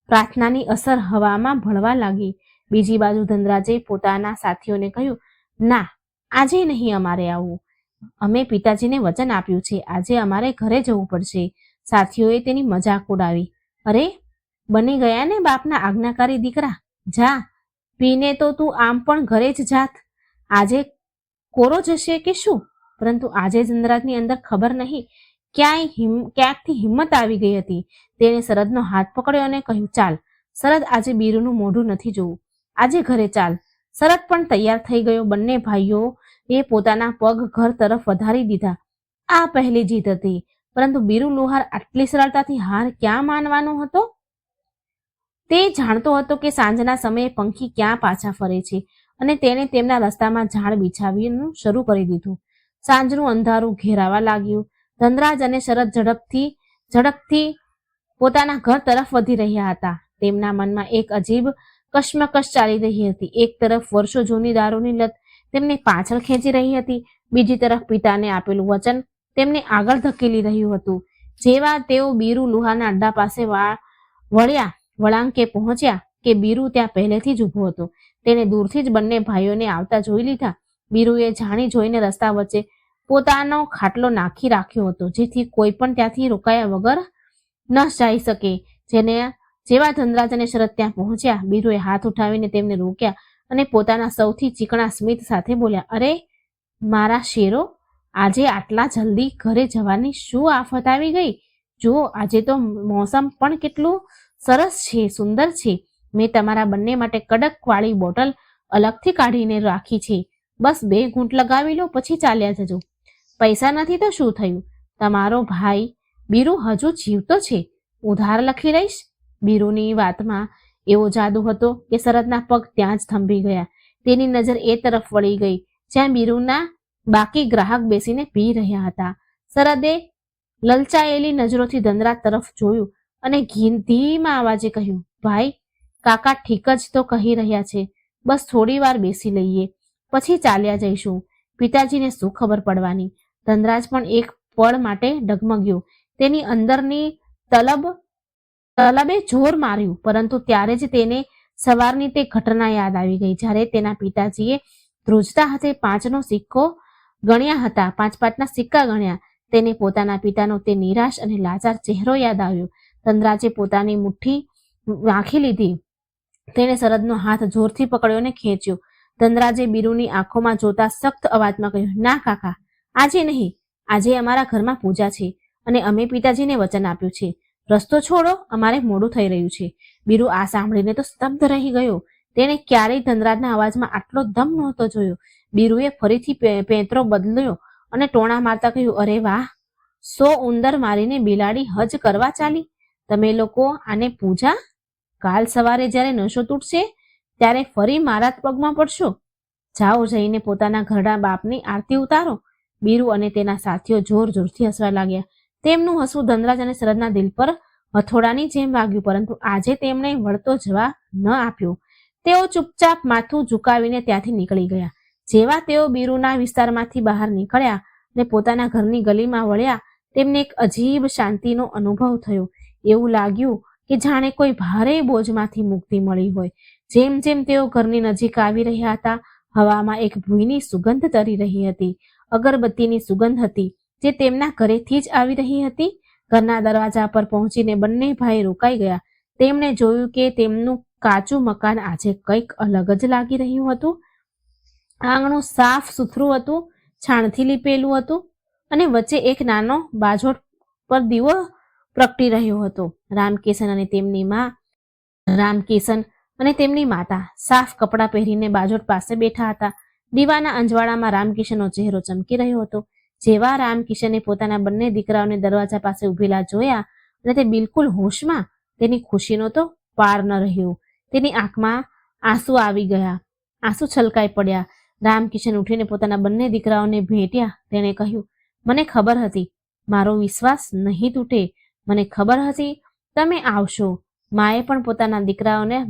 પ્રાર્થનાની અસર હવામાં ભળવા લાગી. બીજી બાજુ ધનરાજે પોતાના સાથીઓને કહ્યું, ના, આજે નહીં અમારે આવવું. અમે પિતાજીને વચન આપ્યું છે, આજે અમારે ઘરે જવું પડશે. સાથીઓએ તેની મજાક ઉડાવી. અરે, બની ગયા ને બાપના આજ્ઞાકારી દીકરા, જા પીને તો તું આમ પણ ઘરે જ જાત. આજે કોરો જશે કે શું? પરંતુ આજે ધનરાજની અંદર ખબર નહીં ક્યાંકથી હિંમત આવી ગઈ હતી. તેણે શરદનો હાથ પકડ્યો અને કહ્યું, ચાલ શરદ, આજે બીરુનું મોઢું નથી જોવું, આજે ઘરે ચાલ. શરદ પણ તૈયાર થઈ ગયો. બંને ભાઈઓએ પોતાના પગ ઘર તરફ વધારી દીધા. આ પહેલી જીત હતી, પરંતુ બીરુ લુહાર આટલી સરળતાથી હાર ક્યાં માનવાનો હતો? તે જાણતો હતો કે સાંજના સમયે પંખી ક્યાં પાછા ફરે છે, અને તેણે તેમના રસ્તામાં ઝાડ બિછાવવાનું શરૂ કરી દીધું. સાંજનું અંધારું ઘેરાવા લાગ્યું. ધનરાજ અને શરદ ઝડપથી પોતાના ઘર તરફ વધી રહ્યા હતા. તેમના મનમાં એક અજીબ કશ્મકશ ચાલી રહી હતી. એક તરફ વર્ષો જૂની દારૂની લત તેમને પાછળ ખેંચી રહી હતી, બીજી તરફ પિતાને આપેલું વચન તેમને આગળ ધકેલી રહ્યું હતું. જેવા તેઓ બીરુ લુહારના અડ્ડા પાસે વળાંકે પહોંચ્યા કે બીરુ ત્યાં પહેલેથી જ ઊભો હતો. તેને દૂરથી જ બંને ભાઈઓને આવતા જોઈ લીધા. બીરુએ જાણી જોઈને રસ્તા વચ્ચે પોતાનો ખાટલો નાખી રાખ્યો હતો, જેથી કોઈ પણ ત્યાંથી રોકાયા વગર ન જઈ શકે. જેવા ધનરાજ અને શરદ ત્યાં પહોંચ્યા, બીરુએ હાથ ઉઠાવીને તેમને રોક્યા અને પોતાના સૌથી ચીકણા સ્મિત સાથે બોલ્યા, અરે મારા શેરો, આજે આટલા જલ્દી ઘરે જવાની શું આફત આવી ગઈ? જો આજે તો મોસમ પણ કેટલું સરસ છે, સુંદર છે. મેં તમારા બંને માટે કડક વાળી બોટલ અલગથી કાઢીને રાખી છે. બસ 2 ઘૂંટ લગાવી લો, પછી ચાલ્યા જજો. પૈસા નથી તો શું થયું? તમારો ભાઈ બીરુ હજુ જીવતો છે, ઉધાર લખી લઈશ. બીરુની વાતમાં એવો જાદુ હતો કે શરદના પગ ત્યાં જ થંભી ગયા. તેની નજર એ તરફ વળી ગઈ જ્યાં બીરુના બાકી ગ્રાહક બેસીને પી રહ્યા હતા. શરદે લલચાયેલી નજરોથી ધનરાજ તરફ જોયું અને ધીમા અવાજે કહ્યું, ભાઈ, કાકા ઠીક જ તો કહી રહ્યા છે. બસ થોડી વાર બેસી લઈએ, પછી ચાલ્યા જઈશું. પિતાજીને શું ખબર પડવાની? ધનરાજ પણ એક પળ માટે ડગમગ્યો. તેની અંદરની તલબે જોર માર્યું, પરંતુ ત્યારે જ તેને સવારની તે ઘટના યાદ આવી ગઈ જ્યારે તેના પિતાજીએ ધ્રુજતા હાથે 5નો સિક્કો ગણ્યા હતા. 5 સિક્કા ગણ્યા. તેને પોતાના પિતાનો તે નિરાશ અને લાચાર ચહેરો યાદ આવ્યો. ધનરાજે પોતાની મુઠ્ઠી વાંખી લીધી. તેણે શરદનો હાથ જોરથી પકડ્યો અને ખેંચ્યો. ધનરાજે બીરુની આંખોમાં જોતા સખ્ત અવાજમાં કહ્યું, ના કાકા, આજે નહીં. આજે અમારા ઘરમાં પૂજા છે અને અમે પિતાજીને વચન આપ્યું છે. રસ્તો છોડો, અમારે મોડું થઈ રહ્યું છે. બીરુ આ સાંભળીને તો સ્તબ્ધ રહી ગયો. તેણે ક્યારેય ધનરાજના અવાજમાં આટલો દમ નહોતો જોયો. બીરુએ ફરીથી પેંતરો બદલ્યો અને ટોણા મારતા કહ્યું, અરે વાહ, 100 ઉંદર મારીને બિલાડી હજ કરવા ચાલી. તમે લોકો આને પૂજા? કાલ સવારે જ્યારે નશો તૂટશે ત્યારે ફરી મારા પગમાં પડશો. જાઓ, જઈને પોતાના ઘરડા બાપની આરતી ઉતારો. બીરુ અને તેના સાથીઓ જોર જોરથી હસવા લાગ્યા. તેમનું હસવું ધનરાજ અને શરદના દિલ પર હથોડાની જેમ વાગ્યું, પરંતુ આજે તેમણે વળતો જવાબ ન આપ્યો. તેઓ ચૂપચાપ માથું ઝુકાવીને ત્યાંથી નીકળી ગયા. જેવા તેઓ બીરુના વિસ્તારમાંથી બહાર નીકળ્યા અને પોતાના ઘરની ગલીમાં વળ્યા, તેમને એક અજીબ શાંતિનો અનુભવ થયો. એવું લાગ્યું કે જાણે કોઈ ભારે બોજમાંથી મુક્તિ મળી હોય. જેમ જેમ તેઓ ઘરની નજીક આવી રહ્યા હતા, હવામાં એક ભૂઈની સુગંધ તરી રહી હતી. અગરબત્તીની સુગંધ હતી જે તેમના ઘરેથી જ આવી રહી હતી. ઘરના દરવાજા પર પહોંચીને બંને ભાઈ રોકાઈ ગયા. તેમણે જોયું કે તેમનું કાચું મકાન આજે કંઈક અલગ જ લાગી રહ્યું હતું. આંગણું સાફ સુથરું હતું, છાણથી લીપેલું હતું અને વચ્ચે એક નાનો બાજોટ પર દીવો પ્રગટી રહ્યો હતો. રામકિશન અને તેમની માતા સાફ કપડાં પહેરીને બાજોટ પાસે બેઠા હતા. દીવાના અંજવાળામાં રામકિશનનો ચહેરો ચમકી રહ્યો હતો. જેવા રામકિશને પોતાના બંને દીકરાઓને દરવાજા પાસે ઉભેલા જોયા અને તે બિલકુલ હોશમાં, તેની ખુશીનો તો પાર ન રહ્યો. તેની આંખમાં આંસુ આવી ગયા, આંસુ છલકાઈ પડ્યા. રામકિશન ઉઠીને પોતાના બંને દીકરાઓને ભેટ્યા. તેણે કહ્યું, મને ખબર હતી, મારો વિશ્વાસ નહીં તૂટે. મને ખબર હતી તમે આવશો. માએ પણ પોતાના દીકરાઓના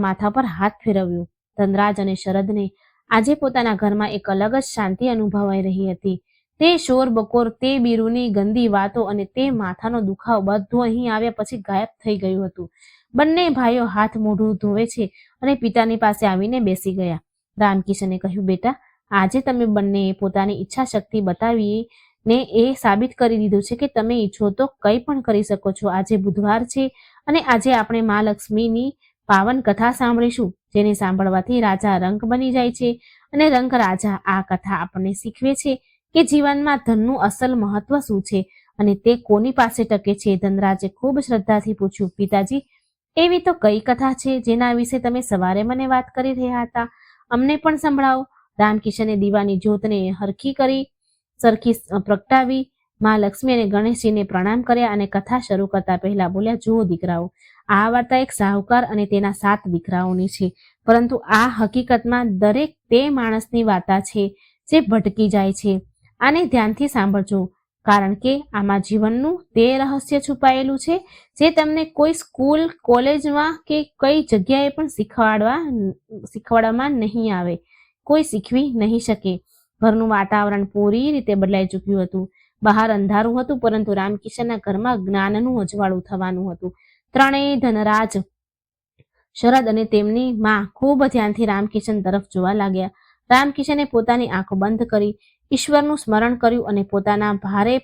માથા પર હાથ ફેરવ્યો. ધનરાજ અને શરદને આજે પોતાના ઘરમાં એક અલગ જ શાંતિ અનુભવાઈ રહી હતી. તે શોર બકોર, તે બીરુની ગંદી વાતો અને તે માથાનો દુખાવો બધું અહીં આવ્યા પછી ગાયબ થઈ ગયું હતું. બંને ભાઈઓ હાથ મોઢું ધોવે છે અને પિતાની પાસે આવીને બેસી ગયા. રામકિશને કહ્યું, બેટા, આજે તમે બંનેએ પોતાની ઈચ્છા શક્તિ બતાવીને એ સાબિત કરી દીધું છે કે તમે ઈચ્છો તો કંઈ પણ કરી શકો છો. આજે બુધવાર છે અને આજે આપણે મા લક્ષ્મીની પાવન કથા સાંભળીશું, જેને સાંભળવાથી રાજા રંક બની જાય છે અને રંક રાજા. આ કથા આપણને શીખવે છે કે જીવનમાં ધનનું અસલ મહત્વ શું છે અને તે કોની પાસે ટકે છે. ધનરાજે ખૂબ શ્રદ્ધાથી પૂછ્યું, પિતાજી, એવી તો કઈ કથા છે જેના વિશે તમે સવારે મને વાત કરી રહ્યા હતા? અમને પણ સંભળાવો. રામકિશને દીવાની જ્યોતને સરખી પ્રગટાવી, મા લક્ષ્મી અને ગણેશજીને પ્રણામ કર્યા અને કથા શરૂ કરતા પહેલા બોલ્યા, જુઓ દીકરાઓ, આ વાર્તા એક સાહુકાર અને તેના 7 દીકરાઓની છે, પરંતુ આ હકીકતમાં દરેક તે માણસની વાર્તા છે જે ભટકી જાય છે. આને ધ્યાનથી સાંભળજો, કારણ કે આમાં જીવનનું તે રહસ્ય છુપાયેલું છે જે તમને કોઈ સ્કૂલ, કોલેજમાં કે કઈ જગ્યાએ પણ શીખવાડવામાં નહીં આવે, કોઈ શીખવી નહીં શકે. ઘરનું વાતાવરણ પૂરી રીતે બદલાઈ ચૂક્યું હતું. બહાર અંધારું હતું, પરંતુ રામકિશનના ઘરમાં જ્ઞાનનું અજવાળું થવાનું હતું. ત્રણેય ધનરાજ, શરદ અને તેમની માં ખૂબ ધ્યાનથી રામકિશન તરફ જોવા લાગ્યા. રામકિશને પોતાની આંખો બંધ કરી ઈશ્વરનું સ્મરણ કર્યું અને પોતાના ભારે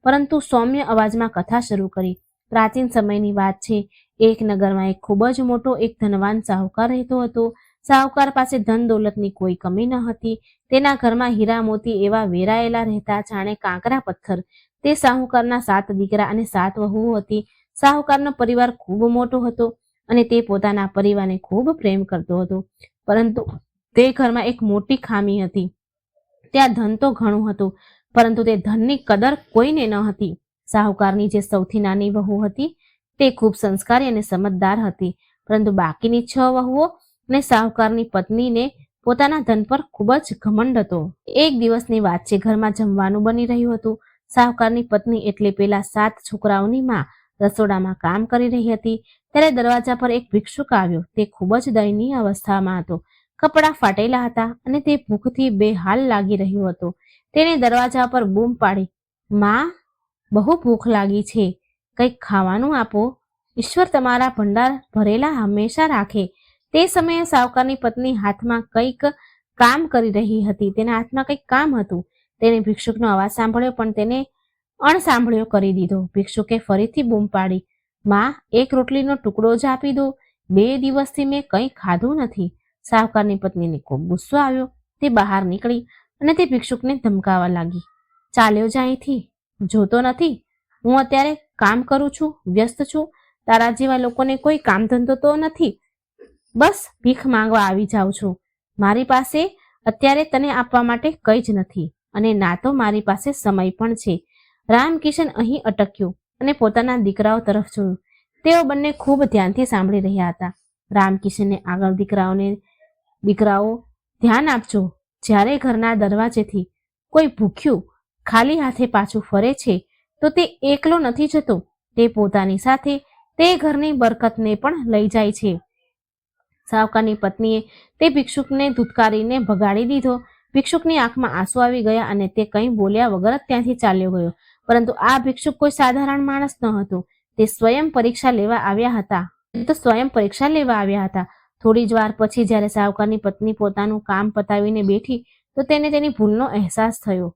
પરંતુ સૌમ્ય અવાજમાં કથા શરૂ કરી. પ્રાચીન સમયની વાત છે. એક નગરમાં એક ખૂબ જ મોટો એક ધનવાન સાહુકાર રહેતો હતો. સાહુકાર પાસે ધન દોલતની કોઈ કમી ન હતી. તેના ઘરમાં હીરા મોતી એવા વેરાયેલા રહેતા જાણે કાંકરા પથ્થર. તે સાહુકારના 7 દીકરા અને 7 વહુઓ હતી. સાહુકારનો પરિવાર ખૂબ મોટો હતો અને તે પોતાના પરિવારને ખૂબ પ્રેમ કરતો હતો. પરંતુ તે ઘરમાં એક મોટી ખામી હતી. ત્યાં ધન તો ઘણું હતું, પરંતુ તે ધનની કદર કોઈને ન હતી. સાહુકારની જે સૌથી નાની વહુ હતી તે ખૂબ સંસ્કારી અને સમજદાર હતી, પરંતુ બાકીની 6 વહુઓ અને સાહુકારની પત્નીને પોતાના ધન પર ખૂબ જ ઘમંડ હતો. એક દિવસની વાત છે, ઘરમાં જમવાનું બની રહ્યું હતું. સાહુકારની પત્ની એટલે પેલા 7 છોકરાઓની માં રસોડામાં કામ કરી રહી હતી. ત્યારે દરવાજા પર એક ભિક્ષુક આવ્યો. તે ખૂબ જ દયનીય અવસ્થામાં હતો. કપડાં ફાટેલા હતા અને તે ભૂખથી બેહાલ લાગી રહ્યો હતો. તેને દરવાજા પર બૂમ પાડી, માં, બહુ ભૂખ લાગી છે, કંઈક ખાવાનું આપો. ઈશ્વર તમારા ભંડાર ભરેલા હંમેશા રાખે. તે સમયે સાહુકારની પત્ની હાથમાં કંઈક કામ કરી રહી હતી. તેના હાથમાં કંઈક કામ હતું. તેને ભિક્ષુકનો અવાજ સાંભળ્યો, પણ તેને અણસાંભળ્યો કરી દીધો. ભિક્ષુકે ફરીથી બૂમ પાડી, માં, એક રોટલીનો ટુકડો જ આપી દો. 2 દિવસથી મેં કંઈ ખાધું નથી. સાહુકારની પત્નીને ખૂબ ગુસ્સો આવ્યો. તે બહાર નીકળી અને તે ભિક્ષુકને ધમકાવવા લાગી, ચાલ્યો જા અહીંથી, જોતો નથી હું અત્યારે કામ કરું છું, વ્યસ્ત છું. તારા જેવા લોકોને કોઈ કામ ધંધો તો નથી, બસ ભીખ માંગવા આવી જાઉં છું. મારી પાસે અત્યારે તને આપવા માટે કંઈ જ નથી અને ના તો મારી પાસે સમય પણ છે. રામકિશન અહીં અટક્યો અને પોતાના દીકરાઓ તરફ જોયું. તેઓ બંને ખૂબ ધ્યાનથી સાંભળી રહ્યા હતા. રામકિશનને આગળ દીકરાઓ, ધ્યાન આપજો. જ્યારે ઘરના દરવાજેથી કોઈ ભૂખ્યું ખાલી હાથે પાછું ફરે છે તો તે એકલો નથી જતો, તે પોતાની સાથે તે ઘરની બરકતને પણ લઈ જાય છે. સાહુકારની પત્નીએ તે ભિક્ષુકને ધુતકારીને ભગાડી દીધો. ભિક્ષુકની આંખમાં આંસુ આવી ગયા અને તે કંઈ બોલ્યા વગર ત્યાંથી ચાલ્યો ગયો. પરંતુ આ ભિક્ષુક કોઈ સાધારણ માણસ ન હતો. તે સ્વયં પરીક્ષા લેવા આવ્યા હતા. થોડી જ વાર પછી જ્યારે સાહુકારની પત્ની પોતાનું કામ પતાવીને બેઠી તો તેને તેની ભૂલનો અહેસાસ થયો.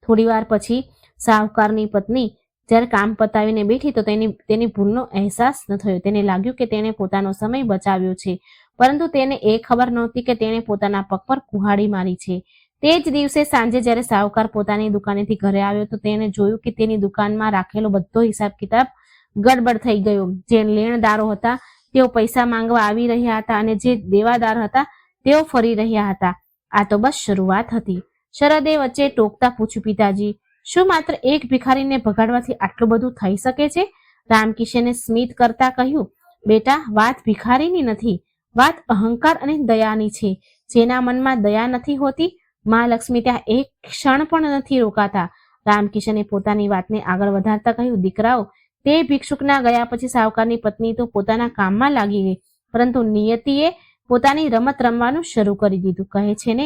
થોડી વાર પછી સાહુકારની પત્ની જ્યારે કામ પતાવીને બેઠી તો તેની ભૂલનો અહેસાસ ન થયો. તેને લાગ્યું કે તેણે પોતાનો સમય બચાવ્યો છે, પરંતુ તેને એ ખબર નહોતી કે તેણે પોતાના પગ પર કુહાડી મારી છે. તે જ દિવસે સાંજે જ્યારે સાહુકાર પોતાની દુકાનેથી ઘરે આવ્યો તો તેણે જોયું કે તેની દુકાનમાં રાખેલો બધો હિસાબ કિતાબ ગડબડ થઈ ગયો. જે લેણદારો હતા તેઓ પૈસા માંગવા આવી રહ્યા હતા અને જે દેવાદાર હતા તેઓ ફરી રહ્યા હતા. આ તો બસ શરૂઆત હતી. શરદે વચ્ચે ટોકતા પૂછ્યું, પિતાજી, શું માત્ર એક ભિખારીને ભગાડવાથી આટલું બધું થઈ શકે છે? રામકિશને સ્મિત કરતા કહ્યું, બેટા, વાત ભિખારીની નથી, વાત અહંકાર અને દયાની છે. જેના મનમાં દયા નથી હોતી, મા લક્ષ્મી ત્યાં એક ક્ષણ પણ નથી રોકાતા. રામકિશને પોતાની વાતને આગળ વધારતા કહ્યું, દીકરાઓ, તે ભિક્ષુકના ગયા પછી સાહુકારની પત્ની તો પોતાના કામમાં લાગી ગઈ, પરંતુ નિયતિએ પોતાની રમત રમવાનું શરૂ કરી દીધું. કહે છે ને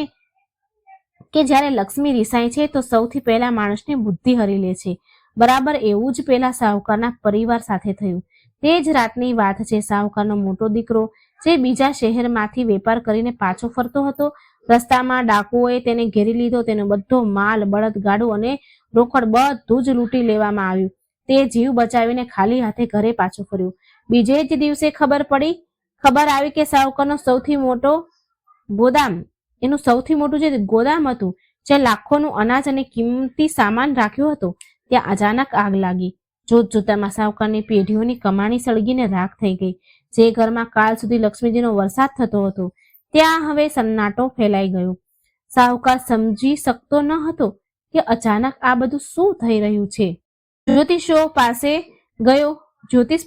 કે જ્યારે લક્ષ્મી રિસાય છે તો સૌથી પહેલા માણસની બુદ્ધિ હરી લે છે. બરાબર એવું જ પેલા સાહુકારના પરિવાર સાથે થયું. તે જ રાતની વાત છે. સાહુકારનો મોટો દીકરો જે બીજા શહેરમાંથી વેપાર કરીને પાછો ફરતો હતો, રસ્તામાં ડાકુઓએ તેને ઘેરી લીધો. તેનો બધો માલ, બળદગાડું અને રોકડ બધું જ લૂંટી લેવામાં આવ્યું. તે જીવ બચાવીને ખાલી હાથે ઘરે પાછો ફર્યો. બીજે જ દિવસે ખબર આવી કે સાહુકારનો સૌથી મોટું જે ગોદામ હતું, જ્યાં લાખોનું અનાજ અને કિંમતી સામાન રાખ્યો હતો, ત્યાં અચાનક આગ લાગી. જોતજોતામાં સાહુકારની પેઢીઓની કમાણી સળગીને રાખ થઈ ગઈ. જે ઘરમાં કાલ સુધી લક્ષ્મીજીનો વરસાદ થતો હતો ત્યાં હવે સન્નાટો ફેલાઈ ગયો. સાહુકાર સમજી શકતો ન હતો કે અચાનક આ બધું શું થઈ રહ્યું છે. જ્યોતિષ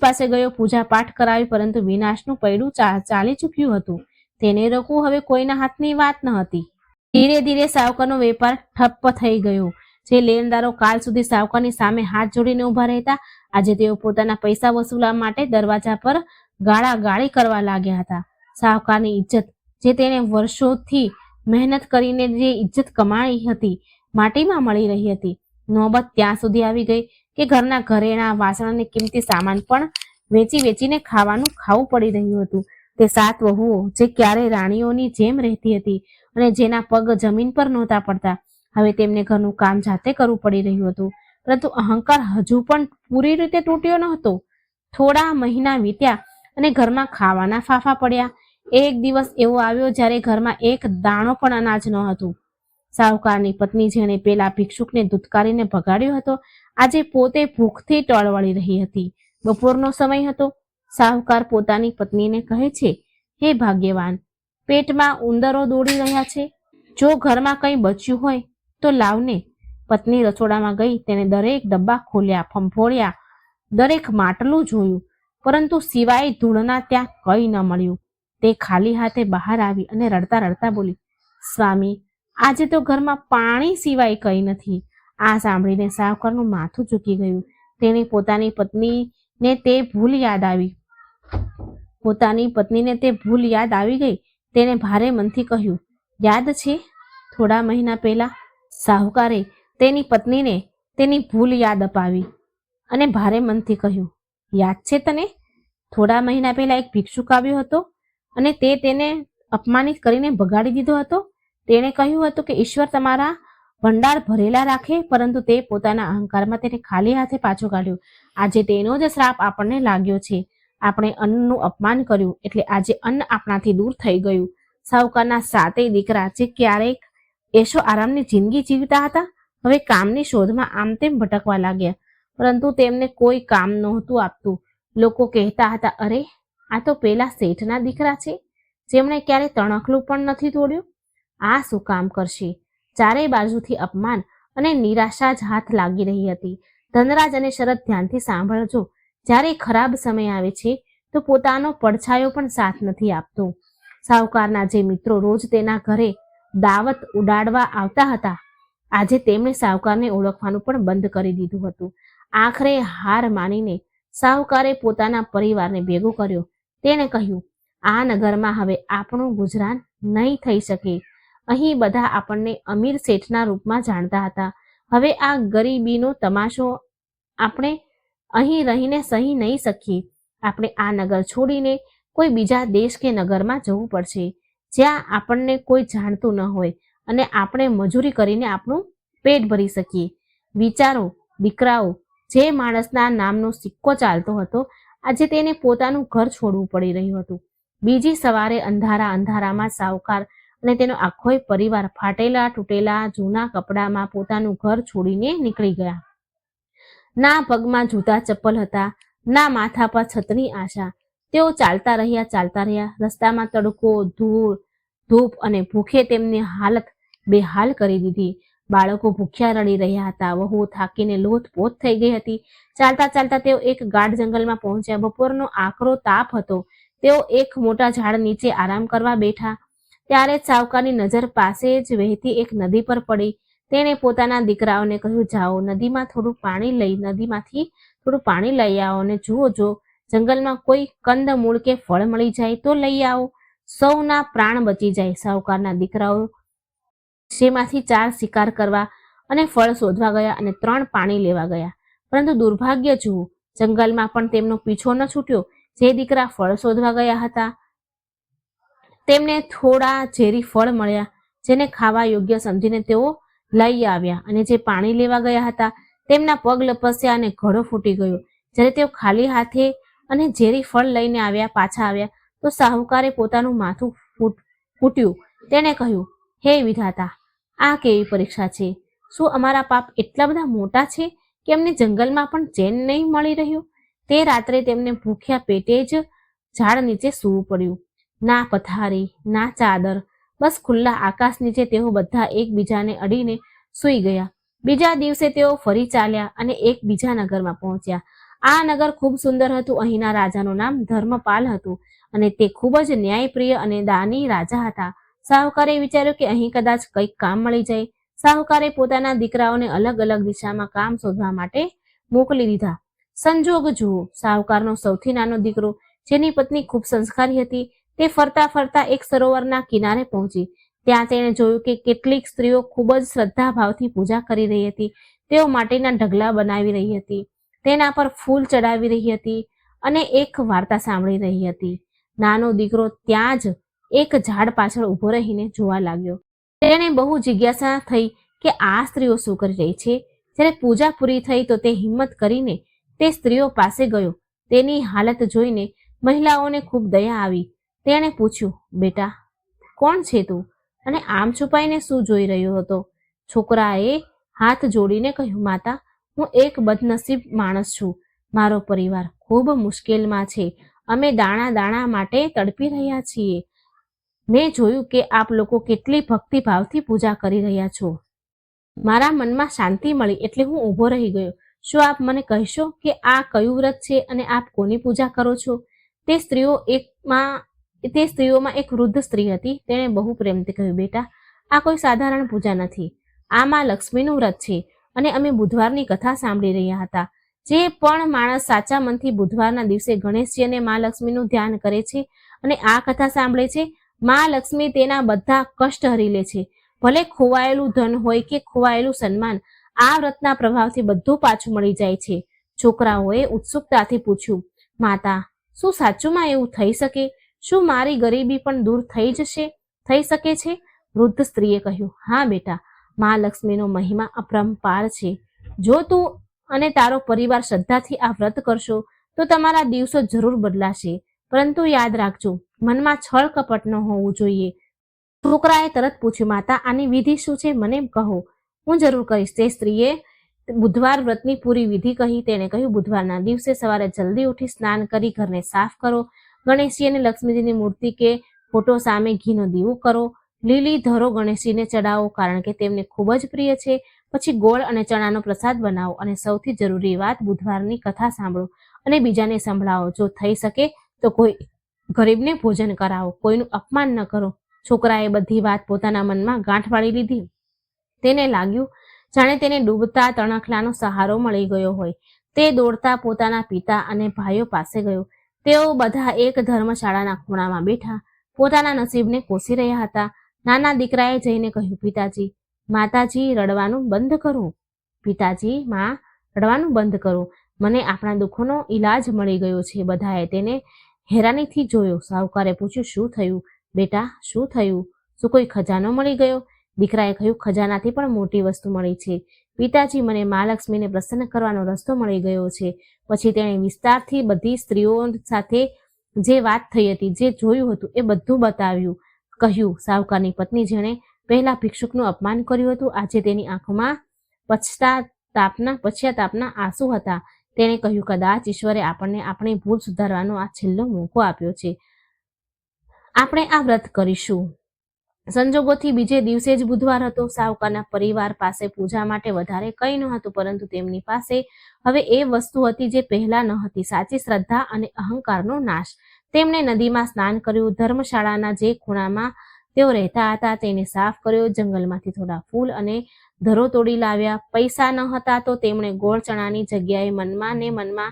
પાસે ગયો, પૂજા પાઠ કરાવી, પરંતુ વિનાશનું પૈડું ચાલી ચૂક્યું હતું. તેને રોકવું હવે કોઈના હાથની વાત ન હતી. ધીરે ધીરે સાહુકારનો વેપાર ઠપ્પ થઈ ગયો. જે લેણદારો કાલ સુધી સાહુકારની સામે હાથ જોડીને ઉભા રહેતા, આજે તેઓ પોતાના પૈસા વસૂલવા માટે દરવાજા પર ગાળાગાળી કરવા લાગ્યા હતા. સાહુકારની ઇજ્જત, જે તેને વર્ષોથી મહેનત કરીને જે ઇજ્જત કમાઈ હતી, માટીમાં મળી રહી હતી. નોબત ત્યાં સુધી આવી ગઈ કે ઘરના ઘરેણા, વાસણ અને કિંમતી સામાન પણ વેચીને ખાવું પડી રહ્યું હતું. તે 7 વહુઓ જે ક્યારેય રાણીઓની જેમ રહેતી હતી અને જેના પગ જમીન પર નહોતા પડતા, હવે તેમને ઘરનું કામ જાતે કરવું પડી રહ્યું હતું. પરંતુ અહંકાર હજુ પણ પૂરી રીતે તૂટ્યો ન હતો. થોડા મહિના વીત્યા અને ઘરમાં ખાવાના ફાફા પડ્યા. એક દિવસ એવો આવ્યો જ્યારે ઘરમાં એક દાણો પણ અનાજ ન હતું. સાહુકારની પત્ની, જેણે પેલા ભિક્ષુકને ધુતકારીને ભગાડ્યો હતો, આજે પોતે ભૂખથી ટળવળી રહી હતી. બપોરનો સમય હતો. સાહુકાર પોતાની પત્નીને કહે છે, હે ભાગ્યવાન, પેટમાં ઉંદરો દોડી રહ્યા છે. જો ઘરમાં કંઈ બચ્યું હોય તો લાવને. પત્ની રસોડામાં ગઈ. તેને દરેક ડબ્બા ખોલ્યા, ફંફોળ્યા, દરેક માટલું જોયું, પરંતુ સિવાય ધૂળના ત્યાં કંઈ ન મળ્યું. તે ખાલી હાથે બહાર આવી અને રડતા રડતા બોલી, સ્વામી, આજે તો ઘરમાં પાણી સિવાય કંઈ નથી. આ સાંભળીને સાહુકારનું માથું ઝૂકી ગયું. તેને પોતાની પત્નીને તે ભૂલ યાદ આવી ગઈ. તેને ભારે મનથી કહ્યું, યાદ છે થોડા મહિના પહેલા સાહુકારે તેની પત્નીને તેની ભૂલ યાદ અપાવી અને ભારે મનથી કહ્યું, યાદ છે તને? થોડા મહિના પહેલા એક ભિક્ષુક આવ્યો હતો અને તે તેને અપમાનિત કરીને ભગાડી દીધો હતો. તેણે કહ્યું હતું કે ઈશ્વર તમારા ભંડાર ભરેલા રાખે, પરંતુ તે પોતાના અહંકારમાં તેને ખાલી હાથે પાછો કાઢ્યો. આજે તેનો જ શ્રાપ આપણને લાગ્યો છે. આપણે અન્નનું અપમાન કર્યું, એટલે આજે અન્ન આપણાથી દૂર થઈ ગયું. સાહુકારના 7 દીકરા, જે ક્યારેક એશો આરામની જિંદગી જીવતા હતા, હવે કામની શોધમાં આમ તેમ ભટકવા લાગ્યા, પરંતુ તેમને કોઈ કામ નહોતું આપતું. લોકો કહેતા હતા, અરે, આ તો પેલા શેઠના દીકરા છે, જેમણે ક્યારે તણખલું પણ નથી તોડ્યું. આ શું કામ કરશે? ચારે બાજુથી અપમાન અને નિરાશા જ હાથ લાગી રહી હતી. ધનરાજ અને શરદ, ધ્યાનથી સાંભળજો. જ્યારે ખરાબ સમય આવે છે તો પોતાનો પડછાયો પણ સાથ નથી આપતો. સાહુકારના જે મિત્રો રોજ તેના ઘરે દાવત ઉડાડવા આવતા હતા, આજે તેમણે સાહુકારને ઓળખવાનું પણ બંધ કરી દીધું હતું. આખરે હાર માનીને સાહુકારે પોતાના પરિવારને ભેગો કર્યો. તેણે કહ્યું, આ નગરમાં હવે આપણું ગુજરાન નહીં થઈ શકે. અહીં બધા આપણને અમીર શેઠના રૂપમાં જાણતા હતા. હવે આ ગરીબીનો તમાશો આપણે અહીં રહીને સહી નહીં શકીએ. આપણે આ નગર છોડીને કોઈ બીજા દેશ કે નગરમાં જવું પડશે, જ્યાં આપણને કોઈ જાણતું ન હોય અને આપણે મજૂરી કરીને આપણું પેટ ભરી શકીએ. વિચારો દીકરાઓ, જે માણસના નામનો સિક્કો ચાલતો હતો, આજે તેને પોતાનું ઘર છોડવું પડી રહ્યું હતું. બીજી સવારે અંધારામાં સાહુકાર અને તેનો આખો પરિવાર ફાટેલા તૂટેલા જૂના કપડામાં પોતાનું ઘર છોડીને નીકળી ગયા. ના પગમાં જૂતા ચપ્પલ હતા, ના માથા પર છતની આશા. તેઓ ચાલતા રહ્યા. રસ્તામાં તડકો, ધૂળ, ધૂપ અને ભૂખે તેમની હાલત બેહાલ કરી દીધી. બાળકો ભૂખ્યા રડી રહ્યા હતા. વહુઓ થાકીને લોથપોથ થઈ ગઈ હતી. ચાલતા તેઓ એક ગાઢ જંગલમાં પહોંચ્યા. બપોરનો આકરો તાપ હતો. તેઓ એક મોટા ઝાડ નીચે આરામ કરવા બેઠા. ત્યારે જ સાહુકારની નજર પાસે જ વહેતી એક નદી પર પડી. તેણે પોતાના દીકરાઓને કહ્યું, જાઓ, નદીમાંથી થોડું પાણી લઈ આવો અને જુઓ, જો જંગલમાં કોઈ કંદ મૂળ કે ફળ મળી જાય તો લઈ આવો. સૌના પ્રાણ બચી જાય. સાહુકારના દીકરાઓ જેમાંથી 4 શિકાર કરવા અને ફળ શોધવા ગયા અને 3 પાણી લેવા ગયા. પરંતુ દુર્ભાગ્ય જુઓ, જંગલમાં પણ તેમનો પીછો ન છૂટ્યો. જે દીકરા ફળ શોધવા ગયા હતા તેમને થોડા ઝેરી ફળ મળ્યા, જેને ખાવા યોગ્ય સમજીને તેઓ લઈ આવ્યા, અને જે પાણી લેવા ગયા હતા તેમના પગ લપસ્યા અને ઘડો ફૂટી ગયો. જ્યારે તેઓ ખાલી હાથે અને ઝેરી ફળ લઈને પાછા આવ્યા તો સાહુકારે પોતાનું માથું ફૂટ્યું. તેણે કહ્યું, હે વિધાતા, આ કેવી પરીક્ષા છે? શું અમારા પાપ એટલા બધા મોટા છે કે અમને જંગલમાં પણ ચેન નહીં મળી રહ્યું? તે રાત્રે તેમને ભૂખ્યા પેટે જ ઝાડ નીચે સૂવું પડ્યું. ના પથારી, ના ચાદર, બસ ખુલ્લા આકાશ નીચે તેઓ બધા એકબીજાને અડીને સૂઈ ગયા. બીજા દિવસે તેઓ ફરી ચાલ્યા અને એક બીજા નગરમાં પહોંચ્યા. આ નગર ખૂબ સુંદર હતું. અહીંના રાજાનું નામ ધર્મપાલ હતું અને તે ખૂબ જ ન્યાયપ્રિય અને દાની રાજા હતા. સાહુકારે વિચાર્યું કે અહીં કદાચ કંઈક કામ મળી જાય. સાહુકારે પોતાના દીકરાઓને અલગ અલગ દિશામાં કામ શોધવા માટે મોકલી દીધા. સંજોગ જુઓ, સાહુકારનો સૌથી નાનો દીકરો, જેની પત્ની ખૂબ સંસ્કારી હતી, તે ફરતા એક સરોવરના કિનારે પહોંચી. ત્યાં તેણે જોયું કે કેટલીક સ્ત્રીઓ ખૂબ જ શ્રદ્ધાભાવથી પૂજા કરી રહી હતી. તેઓ માટીના ઢગલા બનાવી રહી હતી, તેના પર ફૂલ ચડાવી રહી હતી અને એક વાર્તા સાંભળી રહી હતી. નાનો દીકરો ત્યાં જ એક ઝાડ પાછળ ઊભો રહીને જોવા લાગ્યો. તેને બહુ જિજ્ઞાસા થઈ કે આ સ્ત્રીઓ શું કરી રહી છે. જ્યારે પૂજા પૂરી થઈ તો તે હિંમત કરીને તે સ્ત્રીઓ પાસે ગયો. તેની હાલત જોઈને મહિલાઓને ખૂબ દયા આવી. તેણે પૂછ્યું, બેટા કોણ છે તું અને આમ છુપાઈને શું જોઈ રહ્યો હતો? છોકરાએ હાથ જોડીને કહ્યું, માતા હું એક બદનસીબ માણસ છું. મારો પરિવાર ખૂબ મુશ્કેલમાં છે. અમે દાણા દાણા માટે તડપી રહ્યા છીએ. મેં જોયું કે આપ લોકો કેટલી ભક્તિભાવથી પૂજા કરી રહ્યા છો. મારા મનમાં શાંતિ મળી એટલે હું ઊભો રહી ગયો. શું આપ મને કહેશો કે આ કયું વ્રત છે અને આપ કોની પૂજા કરો છો? તે સ્ત્રીઓમાં એક વૃદ્ધ સ્ત્રી હતી. તેણે બહુ પ્રેમથી કહ્યું, બેટા આ કોઈ સાધારણ પૂજા નથી. આ માં લક્ષ્મીનું વ્રત છે અને અમે બુધવારની કથા સાંભળી રહ્યા હતા. જે પણ માણસ સાચા મનથી બુધવારના દિવસે ગણેશજી અને માં લક્ષ્મીનું ધ્યાન કરે છે અને આ કથા સાંભળે છે, માં લક્ષ્મી તેના બધા કષ્ટ હરી લે છે. ભલે ખોવાયેલું ધન હોય કે ખોવાયેલું સન્માન, આ વ્રતના પ્રભાવથી બધું પાછું મળી જાય છે. છોકરાઓએ ઉત્સુકતાથી પૂછ્યું, માતા શું સાચુંમાં એવું થઈ શકે? શું મારી ગરીબી પણ દૂર થઈ શકે છે? વૃદ્ધ સ્ત્રીએ કહ્યું, હા બેટા, માં લક્ષ્મીનો મહિમા અપરંપાર છે. જો તું અને તારો પરિવાર શ્રદ્ધાથી આ વ્રત કરશો તો તમારા દિવસો જરૂર બદલાશે. પરંતુ યાદ રાખજો, મનમાં છળ કપટ ન હોવું જોઈએ. છોકરાએ તરત પૂછ્યું, માતા આની વિધિ શું છે? મને કહો, હું જરૂર કહીશ. તે સ્ત્રીએ બુધવાર વ્રતની પૂરી વિધિ કહી. તેણે કહ્યું, બુધવારના દિવસે સવારે જલ્દી ઉઠી સ્નાન કરી ઘરને સાફ કરો. ગણેશજી અને લક્ષ્મીજીની મૂર્તિ કે ફોટો સામે ઘીનો દીવો કરો. લીલી ધરો ગણેશજીને ચડાવો કારણ કે તેમને ખૂબ જ પ્રિય છે. પછી ગોળ અને ચણાનો પ્રસાદ બનાવો અને સૌથી જરૂરી વાત, બુધવારની કથા સાંભળો અને બીજાને સંભળાવો. જો થઈ શકે તો કોઈ ગરીબને ભોજન કરાવો. કોઈનું અપમાન ન કરો. છોકરાએ બધી વાત પોતાના મનમાં ગાંઠ વાળી લીધી. તેને લાગ્યું જાણે તેને ડૂબતા તણખલાનો સહારો મળી ગયો હોય. તે દોડતા પોતાના પિતા અને ભાઈઓ પાસે ગયો. તેઓ બધા એક ધર્મશાળાના ખૂણામાં બેઠા પોતાના નસીબને કોસી રહ્યા હતા. નાના દીકરાએ જઈને કહ્યું, પિતાજી, માતાજી રડવાનું બંધ કરો. પિતાજી, માં રડવાનું બંધ કરો. મને આપણા દુઃખોનો ઈલાજ મળી ગયો છે. બધાએ તેને હેરાનીથી જોયો. સાહુકારે પૂછ્યું, શું થયું બેટા, શું થયું? શું કોઈ ખજાનો મળી ગયો? દીકરાએ કહ્યું, ખજાનાથી પણ મોટી વસ્તુ મળી છે. પિતાજી, મને મા લક્ષ્મીને પ્રસન્ન કરવાનો રસ્તો મળી ગયો છે. પછી તેણે વિસ્તારથી બધી સ્ત્રીઓ સાથે જે વાત થઈ હતી, જે જોયું હતું એ બધું બતાવ્યું. કહ્યું, સાહુકારની પત્ની જેણે પહેલા ભિક્ષુકનું અપમાન કર્યું હતું, આજે તેની આંખમાં પશ્ચાતાપના આંસુ હતા. તેણે કહ્યું, કદાચ ઈશ્વરે આપણને આપણી ભૂલ સુધારવાનો આ છેલ્લો મોકો આપ્યો છે. આપણે આ વ્રત કરીશું. સંજોગોથી બીજે દિવસે જ બુધવાર હતો. સાહુકારના પરિવાર પાસે પૂજા માટે વધારે કંઈ ન હતું, પરંતુ તેમની પાસે હવે એ વસ્તુ હતી જે પહેલા ન હતી, સાચી શ્રદ્ધા અને અહંકારનો નાશ. તેમણે નદીમાં સ્નાન કર્યું. ધર્મશાળાના જે ખૂણામાં તેઓ રહેતા હતા તેને સાફ કર્યો. જંગલમાંથી થોડા ફૂલ અને ધરો તોડી લાવ્યા. પૈસા ન હતા તો તેમણે ગોળ ચણાની જગ્યાએ મનમાં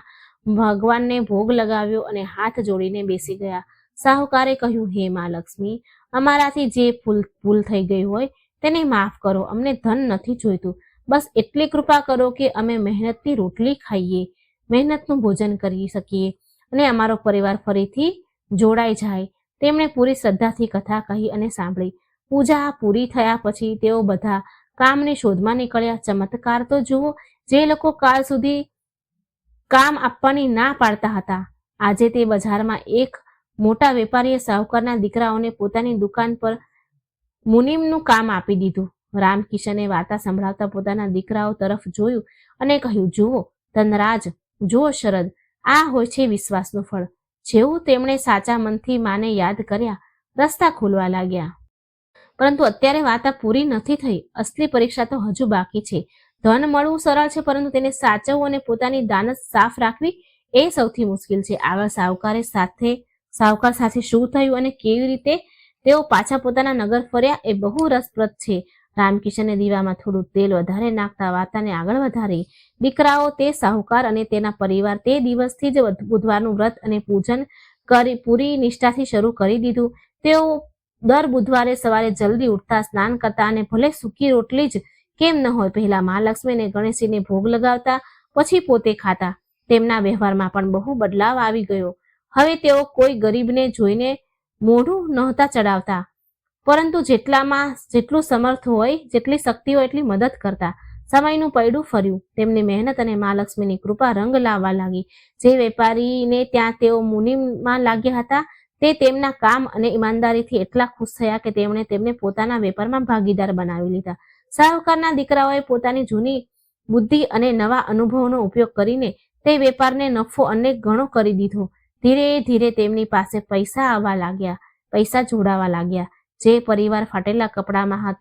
ભગવાનને ભોગ લગાવ્યો અને હાથ જોડીને બેસી ગયા. સાહુકારે કહ્યું, હે મા લક્ષ્મી, અમારાથી જે ભૂલ થઈ ગઈ હોય તેને માફ કરો. અમને ધન નથી જોઈતું, બસ એટલી કૃપા કરો કે અમે મહેનતની રોટલી ખાઈએ, મહેનતનું ભોજન કરી શકીએ અને અમારો પરિવાર ફરીથી જોડાઈ જાય. તેમણે પૂરી શ્રદ્ધાથી કથા કહી અને સાંભળી. પૂજા પૂરી થયા પછી તેઓ બધા કામની શોધમાં નીકળ્યા. ચમત્કાર તો જુઓ, જે લોકો કાલ સુધી કામ આપવાની ના પાડતા હતા, આજે તે બજારમાં એક મોટા વેપારીએ સાહુકારના દીકરાઓને પોતાની દુકાન પર મુનિમનું કામ આપી દીધું. રામકિશને વાર્તા સંભળાવતા પોતાના દીકરાઓ તરફ જોયું અને કહ્યું, જુઓ ધનરાજ, જુઓ શરદ, આ હોય છે વિશ્વાસનું ફળ. જેવું તેમણે સાચા મનથી માને યાદ કર્યા, રસ્તા ખુલવા લાગ્યા. પરંતુ અત્યારે વાર્તા પૂરી નથી થઈ. અસલી પરીક્ષા તો હજુ બાકી છે. ધન મળવું સરળ છે, પરંતુ તેને સાચવવું અને પોતાની દાનત સાફ રાખવી એ સૌથી મુશ્કેલ છે. આગળ સાહુકાર સાથે શું થયું અને કેવી રીતે તેઓ પાછા પોતાના નગર ફર્યા એ બહુ રસપ્રદ છે. રામકિશને દીવામાં થોડું તેલ વધારે નાખતા વાર્તાને આગળ વધારી. દીકરાઓ, તે સાહુકાર અને તેના પરિવાર તે દિવસથી જ બુધવારનું વ્રત અને પૂજન પૂરી નિષ્ઠાથી શરૂ કરી દીધું. તેઓ દર બુધવારે સવારે જલ્દી ઉઠતા, સ્નાન કરતા અને ભલે સૂકી રોટલી જ કેમ ન હોય, પહેલા મા લક્ષ્મી અને ગણેશજીને ભોગ લગાવતા, પછી પોતે ખાતા. તેમના વ્યવહારમાં પણ બહુ બદલાવ આવી ગયો. હવે તેઓ કોઈ ગરીબને જોઈને મોઢું નહોતા ચડાવતા, પરંતુ જેટલું સમર્થ હોય, જેટલી શક્તિ હોય એટલી મદદ કરતા. સમયનું પૈડું ફર્યું. તેમની મહેનત અને મા લક્ષ્મીની કૃપા રંગ લાવવા લાગી. જે વેપારીને ત્યાં તેઓ મુનિમમાં લાગ્યા હતા, તે તેમના કામ અને ઈમાનદારીથી એટલા ખુશ થયા કે તેમણે તેમને પોતાના વેપારમાં ભાગીદાર બનાવી લીધા. શાહુકારના દીકરાઓએ પોતાની જૂની બુદ્ધિ અને નવા અનુભવોનો ઉપયોગ કરીને તે વેપારને નફો અનેક ગણો કરી દીધો. ધીરે ધીરે તેમની પાસે પૈસા આવવા લાગ્યા, પૈસા જોડાવા લાગ્યા. જે પરિવાર ફાટેલા કપડામાં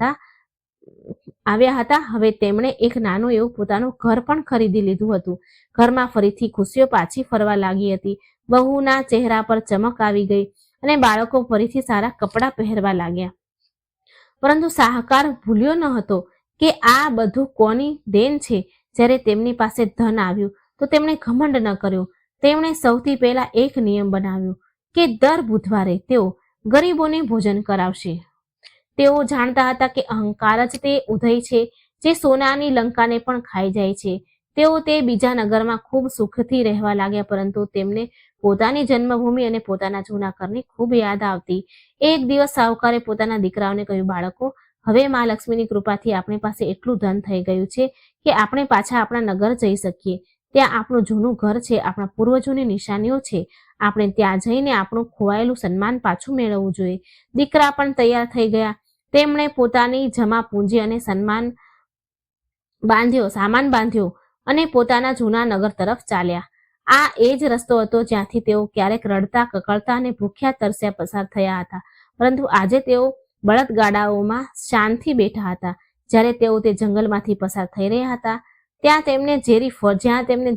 આવ્યા હતા, હવે તેમણે એક નાનું એવું પોતાનું ઘર પણ ખરીદી લીધું હતું. ઘરમાં ફરીથી ખુશીઓ પાછી ફરવા લાગી હતી. વહુના ચહેરા પર ચમક આવી ગઈ અને બાળકો ફરીથી સારા કપડાં પહેરવા લાગ્યા. પરંતુ શાહુકાર ભૂલ્યો ન હતો કે આ બધું કોની દેન છે. જ્યારે તેમની પાસે ધન આવ્યું તો તેમણે ઘમંડ ન કર્યો. તેમણે સૌથી પહેલા એક નિયમ બનાવ્યો કે દર બુધવારે તેઓ ગરીબોને ભોજન કરાવશે. તેઓ જાણતા હતા કે અહંકાર જ તે ઉદય છે જે સોનાની લંકાને પણ ખાઈ જાય છે. તેઓ તે બીજા નગરમાં ખૂબ સુખથી રહેવા લાગ્યા, પરંતુ તેમને પોતાની જન્મભૂમિ અને પોતાના જૂના ઘરની ખૂબ યાદ આવતી. એક દિવસ શાહુકારે પોતાના દીકરાઓને કહ્યું, બાળકો, હવે મા લક્ષ્મીની કૃપાથી આપણી પાસે એટલું ધન થઈ ગયું છે કે આપણે પાછા આપણા નગર જઈ શકીએ. ત્યાં આપણું જૂનું ઘર છે, આપણા પૂર્વજોની નિશાનીઓ છે. આપણે ત્યાં જઈને આપણું ખોવાયેલું સન્માન પાછું મેળવવું જોઈએ. દીકરા પણ તૈયાર થઈ ગયા. તેમણે પોતાની જમા પૂંજી અને સામાન બાંધ્યો અને પોતાના જૂના નગર તરફ ચાલ્યા. આ એ જ રસ્તો હતો જ્યાંથી તેઓ ક્યારેક રડતા, કકળતા અને ભૂખ્યા તરસ્યા પસાર થયા હતા. પરંતુ આજે તેઓ બળદગાડાઓમાં શાનથી બેઠા હતા. જ્યારે તેઓ તે જંગલમાંથી પસાર થઈ રહ્યા હતા, જ્યાં તેમને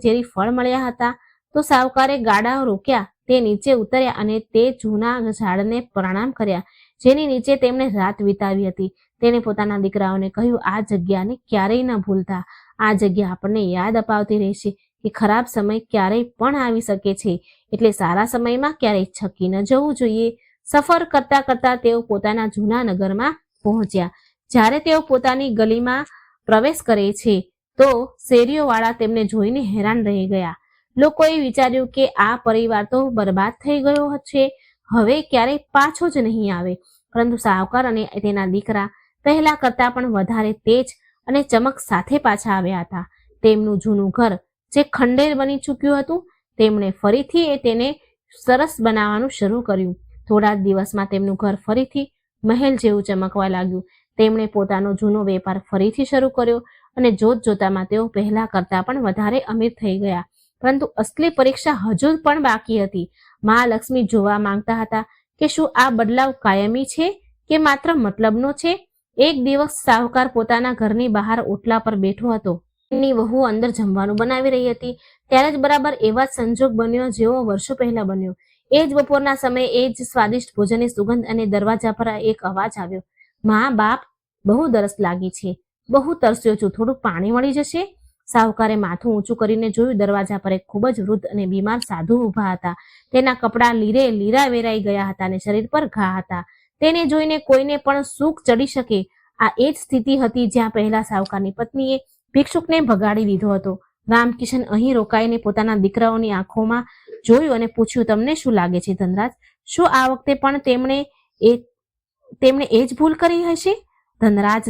ઝેરી ફળ મળ્યા હતા, તો શાહુકારે ગાડા રોક્યા. તે નીચે ઉતર્યા અને તે જૂના ઝાડને પ્રણામ કર્યા જેની નીચે તેમણે રાત વિતાવી હતી. તેણે પોતાના દીકરાઓને કહ્યું, આ જગ્યાને ક્યારેય ન ભૂલતા. આ જગ્યા આપણને યાદ અપાવતી રહેશે કે ખરાબ સમય ક્યારેય પણ આવી શકે છે, એટલે સારા સમયમાં ક્યારેય છકી ન જવું જોઈએ. સફર કરતા કરતા તેઓ પોતાના જૂના નગરમાં પહોંચ્યા. જ્યારે તેઓ પોતાની ગલીમાં પ્રવેશ કરે છે તો શેરીઓવાળા તેમને જોઈને હેરાન રહી ગયા. લોકોએ વિચાર્યું કે આ પરિવાર તો બરબાદ થઈ ગયો છે, હવે ક્યારેય પાછો જ નહીં આવે. પરંતુ શાહુકાર અને તેના દીકરા પહેલા કરતા પણ વધારે તેજ અને ચમક સાથે પાછા આવ્યા હતા. તેમનું જૂનું ઘર જે ખંડેર બની ચૂક્યું હતું, તેમણે ફરીથી તેને સરસ બનાવવાનું શરૂ કર્યું. થોડા જ દિવસમાં તેમનું ઘર ફરીથી મહેલ જેવું ચમકવા લાગ્યું. તેમણે પોતાનો જૂનો વેપાર ફરીથી શરૂ કર્યો અને જોતજોતામાં તેઓ પહેલા કરતા પણ વધારે અમીર થઈ ગયા. પરંતુ અસલી પરીક્ષા હજુ પણ બાકી હતી. મા લક્ષ્મી જોવા માંગતા હતા કે શું આ બદલાવ કાયમી છે કે માત્ર મતલબનો છે. એક દિવસ શાહુકાર પોતાના ઘરની બહાર ઓટલા પર બેઠો હતો. એમની વહુ અંદર જમવાનું બનાવી રહી હતી. ત્યારે જ બરાબર એવા જ સંજોગ બન્યો જેવો વર્ષો પહેલા બન્યો. એ જ બપોરના સમયે એ જ સ્વાદિષ્ટ ભોજનની સુગંધ અને દરવાજા પર એક અવાજ આવ્યો, મા, બાપ, બહુ તરસ લાગી છે, બહુ તરસ્યો છું, થોડું પાણી મળી જશે? શાહુકારે માથું ઊંચું કરીને જોયું. દરવાજા પર એક ખૂબ જ વૃદ્ધ અને બીમાર સાધુ ઊભા હતા. તેના કપડાં લીરા વેરાઈ ગયા હતા અને શરીર પર ઘા હતા. તેને જોઈને કોઈને પણ સૂગ ચડી શકે. આ એ જ સ્થિતિ હતી જ્યાં પહેલા શાહુકારની પત્નીએ ભિક્ષુકને ભગાડી દીધો હતો. રામકિશન અહીં રોકાઈને પોતાના દીકરાઓની આંખોમાં જોયું અને પૂછ્યું, તમને શું લાગે છે ધનરાજ, શું આ વખતે પણ તેમણે એ જ ભૂલ કરી હશે? ધનરાજ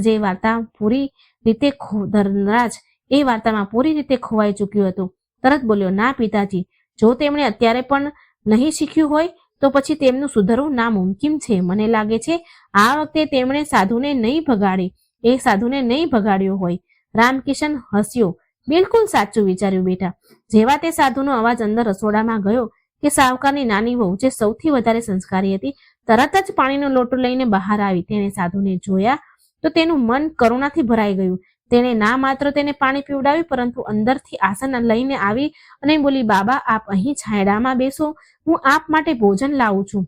એ વાર્તામાં પૂરી રીતે ખોવાઈ ચૂક્યું હતું. તરત બોલ્યો, ના પિતાજી, જો તેમણે અત્યારે પણ નહીં શીખ્યું હોય તો પછી તેમનું સુધરવું નામુમકિન છે. મને લાગે છે આ વખતે તેમણે સાધુને નહીં ભગાડ્યો હોય. રામકિશન હસ્યો. બિલકુલ સાચું વિચાર્યું બેટા. જેવા તે સાધુનો અવાજ અંદર રસોડામાં ગયો કે શાહુકારની નાની વહુ, જે સૌથી વધારે સંસ્કારી હતી, તરત જ પાણીનો લોટો લઈને બહાર આવી. તેણે સાધુને જોયા તો તેનું મન કરુણાથી ભરાઈ ગયું. તેણે ના માત્ર તેને પાણી પીવડાવ્યું, પરંતુ અંદરથી આસન લઈને આવી અને બોલી, બાબા, આપ અહીં છાંયડામાં બેસો, હું આપ માટે ભોજન લાવું છું.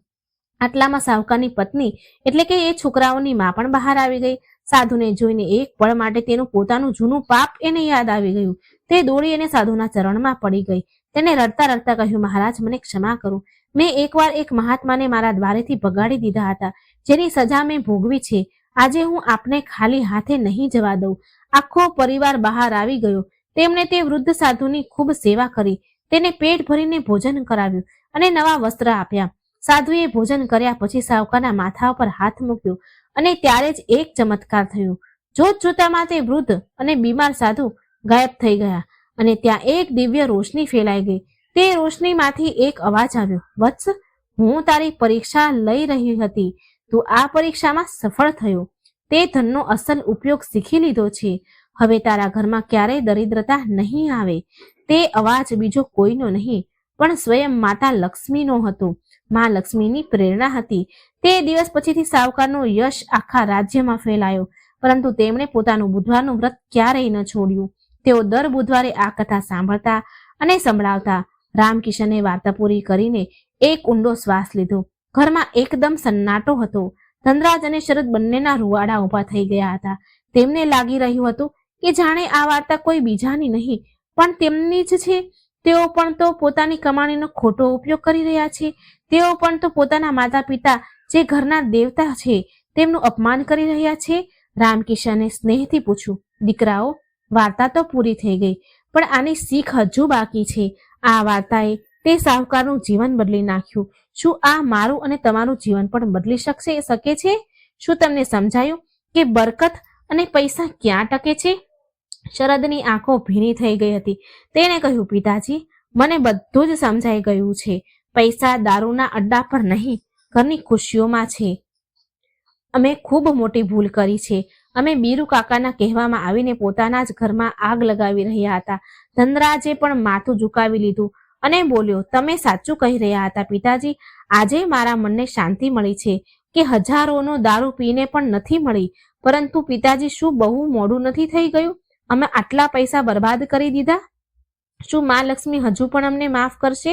આટલામાં શાહુકારની પત્ની એટલે કે એ છોકરાઓની માં પણ બહાર આવી ગઈ. સાધુને જોઈને એક પળ માટે તેનું પોતાનું જૂનું પાપ એને યાદ આવી ગયું. તે દોડી અને સાધુના ચરણમાં પડી ગઈ. તેને રડતા રડતા કહ્યું, મહારાજ, મને ક્ષમા કરો. મેં એકવાર એક મહાત્માને મારા દ્વારેથી ભગાડી દીધા હતા, જેની સજા મેં ભોગવી છે. આજે હું આપને ખાલી હાથે નહીં જવા દઉં. આખો પરિવાર બહાર આવી ગયો. તેમણે તે વૃદ્ધ સાધુની ખૂબ સેવા કરી. તેને પેટ ભરીને ભોજન કરાવ્યું અને નવા વસ્ત્ર આપ્યા. સાધુએ ભોજન કર્યા પછી શાહુકારના માથા પર હાથ મૂક્યો અને ત્યારે જ એક ચમત્કાર થયો. જોતજોતામાં તે વૃદ્ધ અને બીમાર સાધુ ગાયબ થઈ ગયા અને ત્યાં એક દિવ્ય રોશની ફેલાઈ ગઈ. તે રોશનીમાંથી એક અવાજ આવ્યો, વત્સ, હું તારી પરીક્ષા લઈ રહી હતી, તું આ પરીક્ષામાં સફળ થયો, તે ધનનો અસલ ઉપયોગ શીખી લીધો છે, હવે તારા ઘરમાં ક્યારેય દરિદ્રતા નહીં આવે. તે અવાજ બીજો કોઈનો નહીં પણ સ્વયં માતા લક્ષ્મીનો હતો. માં લક્ષ્મીની પ્રેરણા હતી. તે દિવસ પછીથી સાવકારનો યશ આખા રાજ્યમાં ફેલાયો, પરંતુ તેમણે પોતાનું બુધવારનું વ્રત ક્યારેય ન છોડ્યું. તેઓ દર બુધવારે આ કથા સાંભળતા અને સંભળાવતા. રામકિશને વાર્તા પૂરી કરીને એક ઊંડો શ્વાસ લીધો. ઘરમાં એકદમ સન્નાટો હતો. ધનરાજ અને શરદ બંનેના રૂવાડા ઊભા થઈ ગયા હતા. તેમને લાગી રહ્યું હતું કે જાણે આ વાર્તા કોઈ બીજાની નહીં પણ તેમની જ છે. તેઓ પણ તો પોતાની કમાણીનો ખોટો ઉપયોગ કરી રહ્યા છે. તેઓ પણ તો પોતાના માતા પિતા જે ઘરના દેવતા છે તેમનું અપમાન કરી રહ્યા છે. રામકિશને સ્નેહથી પૂછ્યું, દીકરાઓ, વાર્તા તો પૂરી થઈ ગઈ, પણ આની શીખ હજુ બાકી છે. આ વાર્તાએ તે સાહુકારનું જીવન બદલી નાખ્યું. શું આ મારું અને તમારું જીવન પણ બદલી શકે છે? શું તમને સમજાયું કે બરકત અને પૈસા ક્યાં ટકે છે? શરદની આંખો ભીની થઈ ગઈ હતી. તેણે કહ્યું, પિતાજી, મને બધું જ સમજાઈ ગયું છે. પૈસા દારૂના અડ્ડા પર નહીં, ઘરની ખુશીઓમાં છે. અમે ખૂબ મોટી ભૂલ કરી છે. અમે બીરુ કાકાના કહેવામાં આવીને પોતાના જ ઘરમાં આગ લગાવી રહ્યા હતા. ધનરાજે પણ માથું ઝુકાવી લીધું અને બોલ્યો, તમે સાચું કહી રહ્યા હતા પિતાજી. આજે મારા મનને શાંતિ મળી છે કે હજારોનો દારૂ પીને પણ નથી મળી. પરંતુ પિતાજી, શું બહુ મોડું નથી થઈ ગયું? અમે આટલા પૈસા બરબાદ કરી દીધા. શું માં લક્ષ્મી હજુ પણ અમને માફ કરશે?